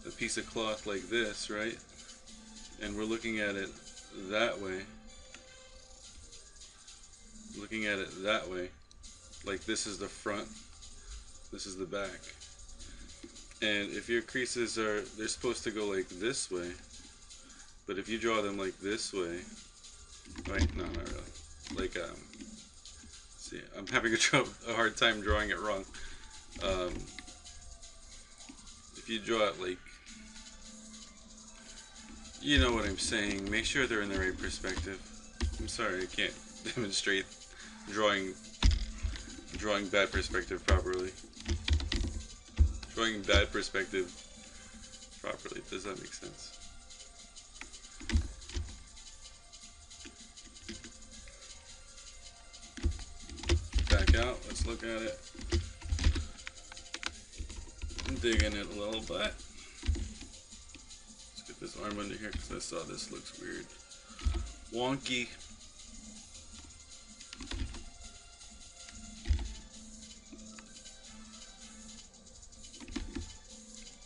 a piece of cloth like this, right? And we're looking at it that way. Looking at it that way, like this is the front, this is the back. And if your creases they're supposed to go like this way, but if you draw them like this way, right? No, not really. Like see, I'm having a hard time drawing it wrong. If you draw it like, you know what I'm saying, make sure they're in the right perspective. I'm sorry, I can't demonstrate drawing bad perspective properly. Drawing bad perspective properly. Does that make sense? Back out. Let's look at it. I'm digging it a little bit. Let's get this arm under here because I saw this looks weird. Wonky.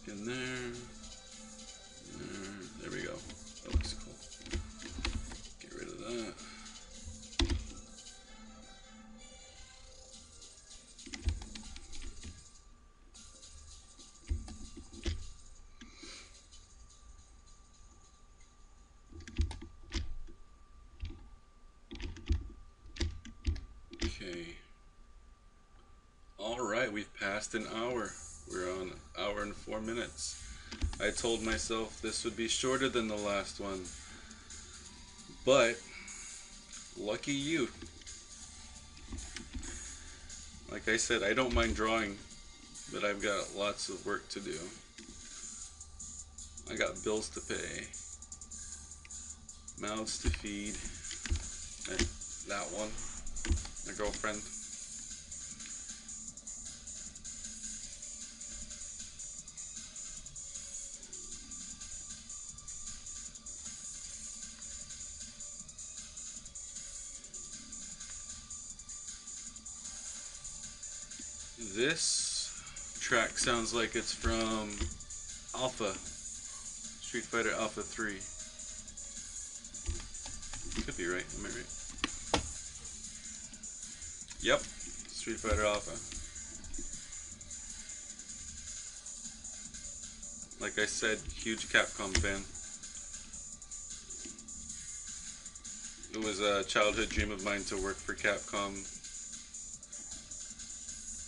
In there. There we go. That looks cool. Get rid of that. Okay. Alright, we've passed an hour. We're on an hour and 4 minutes. I told myself this would be shorter than the last one, but lucky you. Like I said, I don't mind drawing, but I've got lots of work to do. I got bills to pay, mouths to feed. That one, my girlfriend. This track sounds like it's from Alpha. Street Fighter Alpha 3. Could be right. Am I right? Yep. Street Fighter Alpha. Like I said, huge Capcom fan. It was a childhood dream of mine to work for Capcom.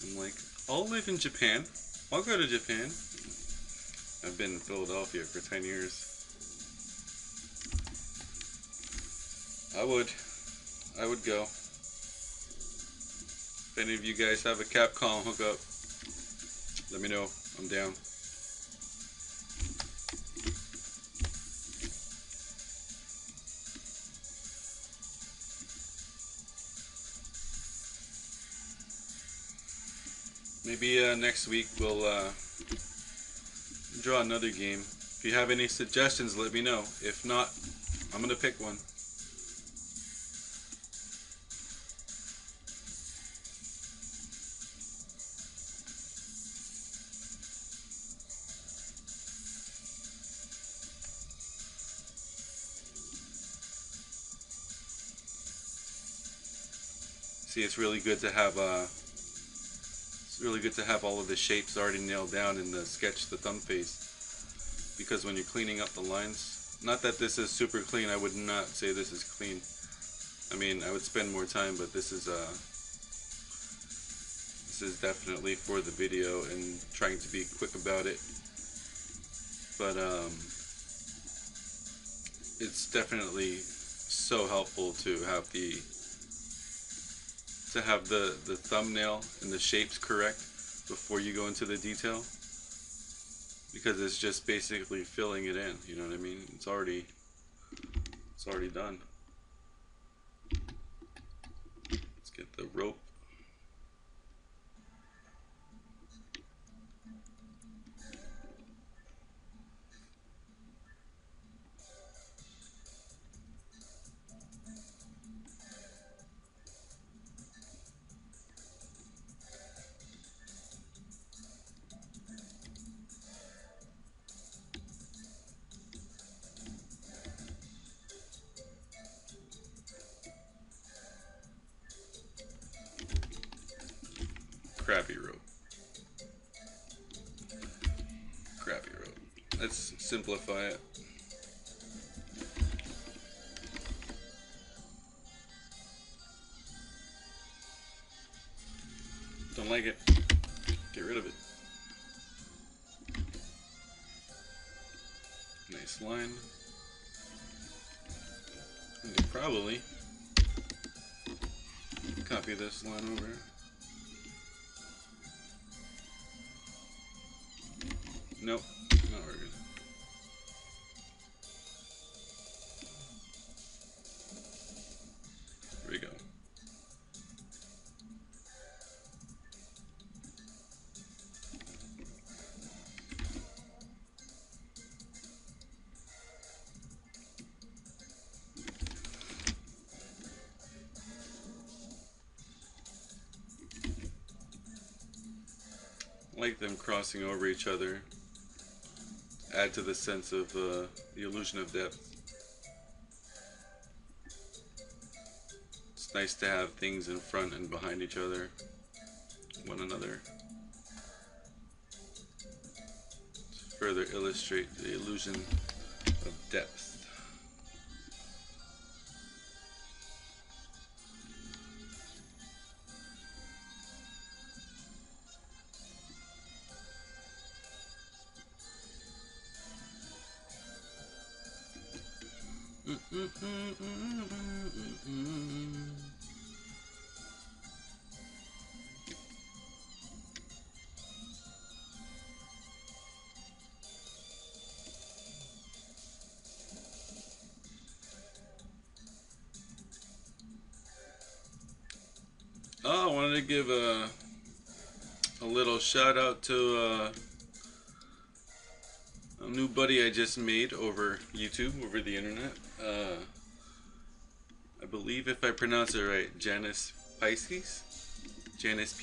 I'm like, I'll live in Japan. I'll go to Japan. I've been in Philadelphia for 10 years. I would go. If any of you guys have a Capcom hookup, let me know. I'm down. Maybe next week we'll draw another game. If you have any suggestions, let me know. If not, I'm gonna pick one. See, it's really good to have all of the shapes already nailed down in the sketch, the thumb face, because when you're cleaning up the lines, not that this is super clean, I would not say this is clean. I mean, I would spend more time, but this is definitely for the video and trying to be quick about it. But it's definitely so helpful to have the thumbnail and the shapes correct before you go into the detail, because it's just basically filling it in, you know what I mean? It's already done. Let's get the rope. Crappy rope. Crappy rope. Let's simplify it. Don't like it. Get rid of it. Nice line. You could probably copy this line over. Nope, not working. There we go. I like them crossing over each other. Add to the sense of the illusion of depth. It's nice to have things in front and behind each other, one another, to further illustrate the illusion of depth. Oh, I wanted to give a little shout out to a new buddy I just made over YouTube, over the internet. I believe if I pronounce it right, Janice Pisces? Janice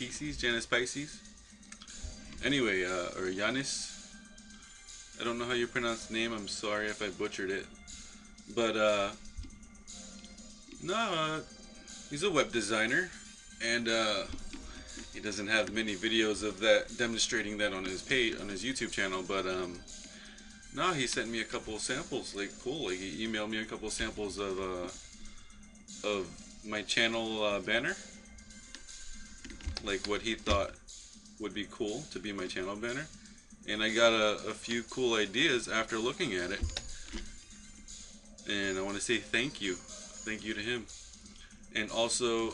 Pisces? Anyway, or Yanis. I don't know how you pronounce the name. I'm sorry if I butchered it. But no, he's a web designer, and he doesn't have many videos of that demonstrating that on his page, on his YouTube channel. But no, he sent me a couple of samples. Like cool. Like he emailed me a couple of samples of my channel banner. Like what he thought would be cool to be my channel banner. And I got a few cool ideas after looking at it. And I want to say thank you. Thank you to him. And also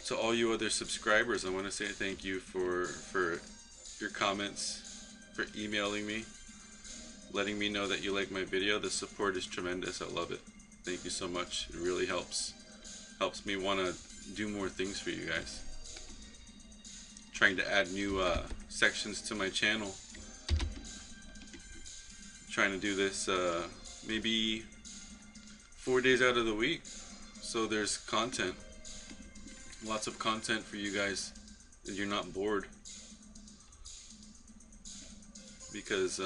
to all you other subscribers, I want to say thank you for your comments, for emailing me, letting me know that you like my video. The support is tremendous. I love it. Thank you so much. It really helps me want to do more things for you guys. Trying to add new sections to my channel. Trying to do this maybe 4 days out of the week, so there's content, lots of content for you guys, and you're not bored. Because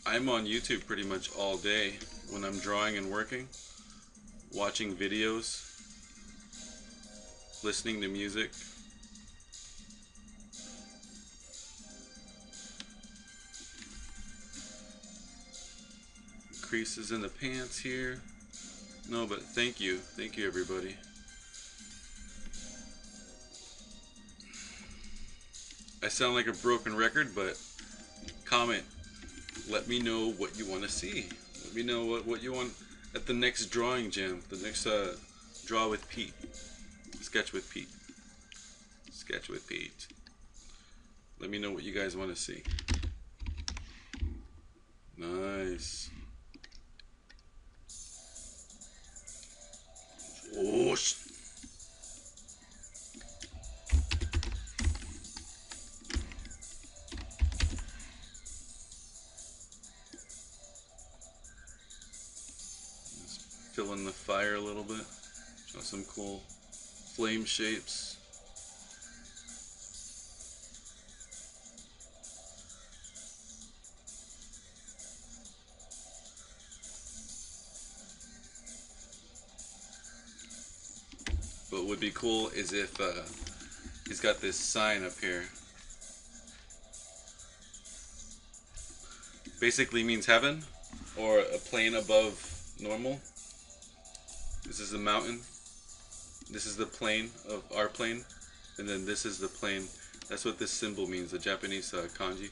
I'm on YouTube pretty much all day when I'm drawing and working, watching videos, listening to music. Creases in the pants here. No, but thank you everybody. I sound like a broken record, but comment. Let me know what you want to see. Let me know what you want at the next drawing jam, the next draw with Pete, sketch with Pete, sketch with Pete. Let me know what you guys want to see. Nice. Oh, fill in the fire a little bit. Show some cool flame shapes. What would be cool is if he's got this sign up here. Basically means heaven, or a plane above normal. This is the mountain. This is the plane of our plane, and then this is the plane. That's what this symbol means. The Japanese kanji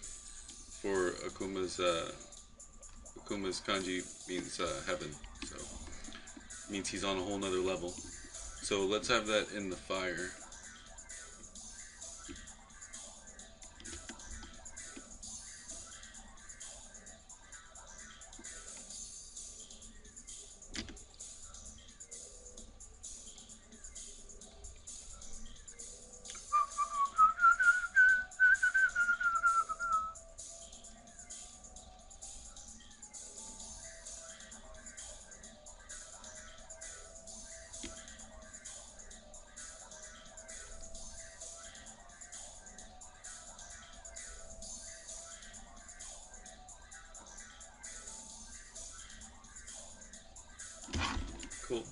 for Akuma's kanji means heaven. So it means he's on a whole nother level. So let's have that in the fire. Cool.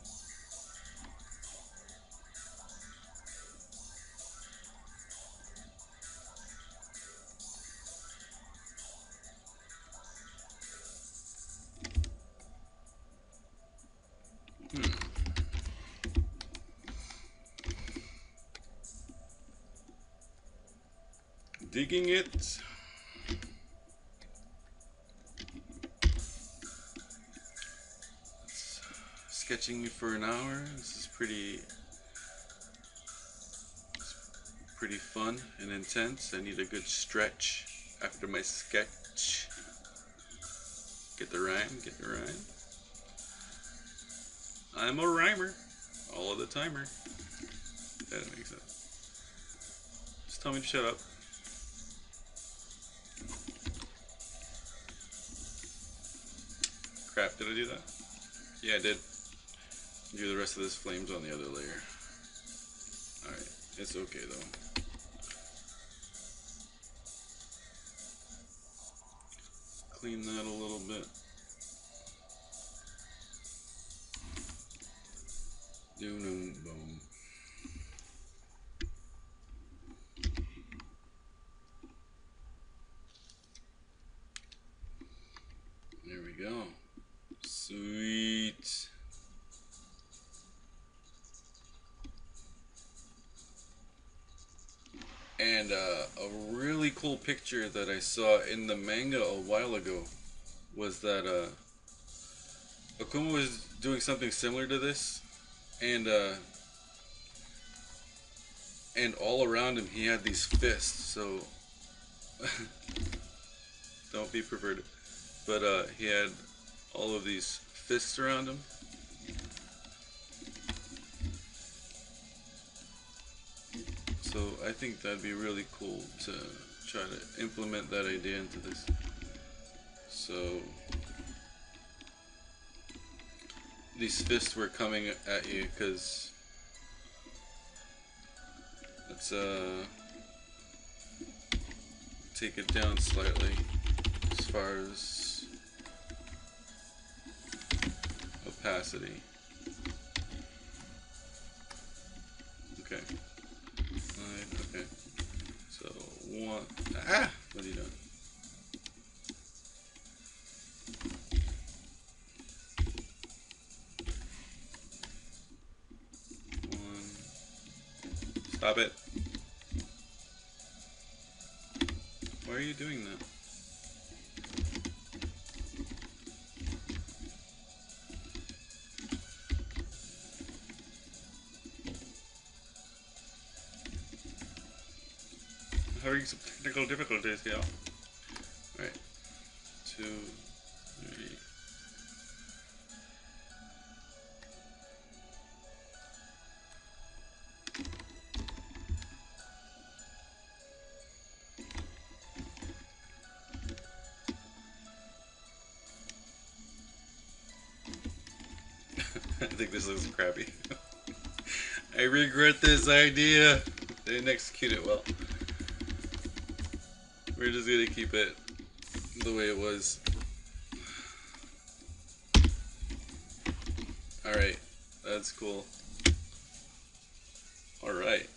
Digging it. Sketching for an hour. This is pretty fun and intense. I need a good stretch after my sketch. Get the rhyme, get the rhyme. I'm a rhymer all of the timer. That makes sense. Just tell me to shut up. Crap, did I do that? Yeah, I did. Do the rest of this flames on the other layer. Alright, it's okay though. clean that a little bit. Boom. There we go. Sweet. And a really cool picture that I saw in the manga a while ago was that Akuma was doing something similar to this, and all around him he had these fists. So don't be perverted, but he had all of these fists around him. So I think that'd be really cool to try to implement that idea into this. So these fists were coming at you because let's take it down slightly as far as opacity. Okay. Okay. So one. Ah! What are you doing? One. Stop it. Why are you doing that? Having some technical difficulties here. Alright. 2, 3. I think this looks crappy. I regret this idea. They didn't execute it well. We're just gonna keep it the way it was. Alright, that's cool. Alright.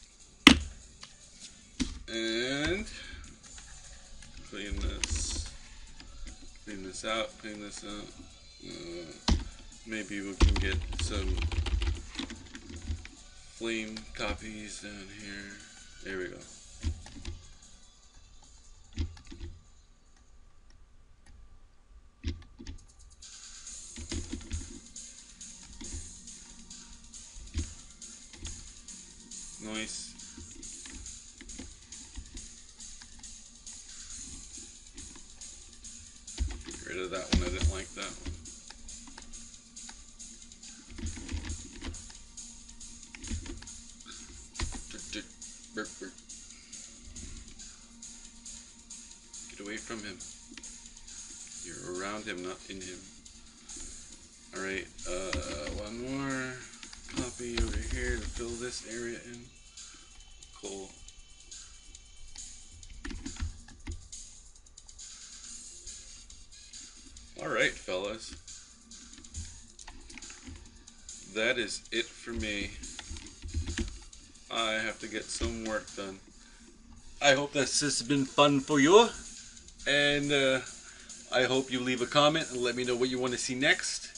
And clean this out, clean this out. Maybe we can get some flame copies down here. There we go. Nice. Get rid of that one. I didn't like that one. Get away from him. You're around him, not in him. Alright, one more copy over here to fill this area in. Cool. Alright, fellas. That is it for me. I have to get some work done. I hope this has been fun for you. And I hope you leave a comment and let me know what you want to see next.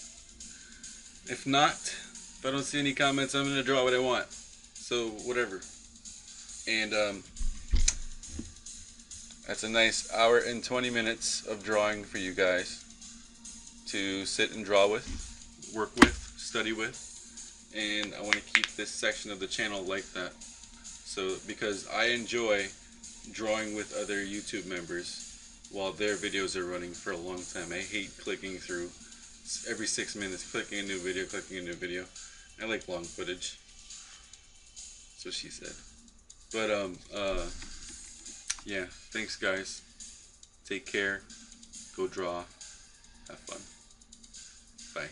If not, if I don't see any comments, I'm going to draw what I want. So, whatever. And that's a nice hour and 20 minutes of drawing for you guys to sit and draw with, work with, study with. And I want to keep this section of the channel like that. So, because I enjoy drawing with other YouTube members while their videos are running for a long time. I hate clicking through every 6 minutes, clicking a new video. I like long footage. That's what she said. But yeah, thanks guys. Take care. Go draw. Have fun. Bye.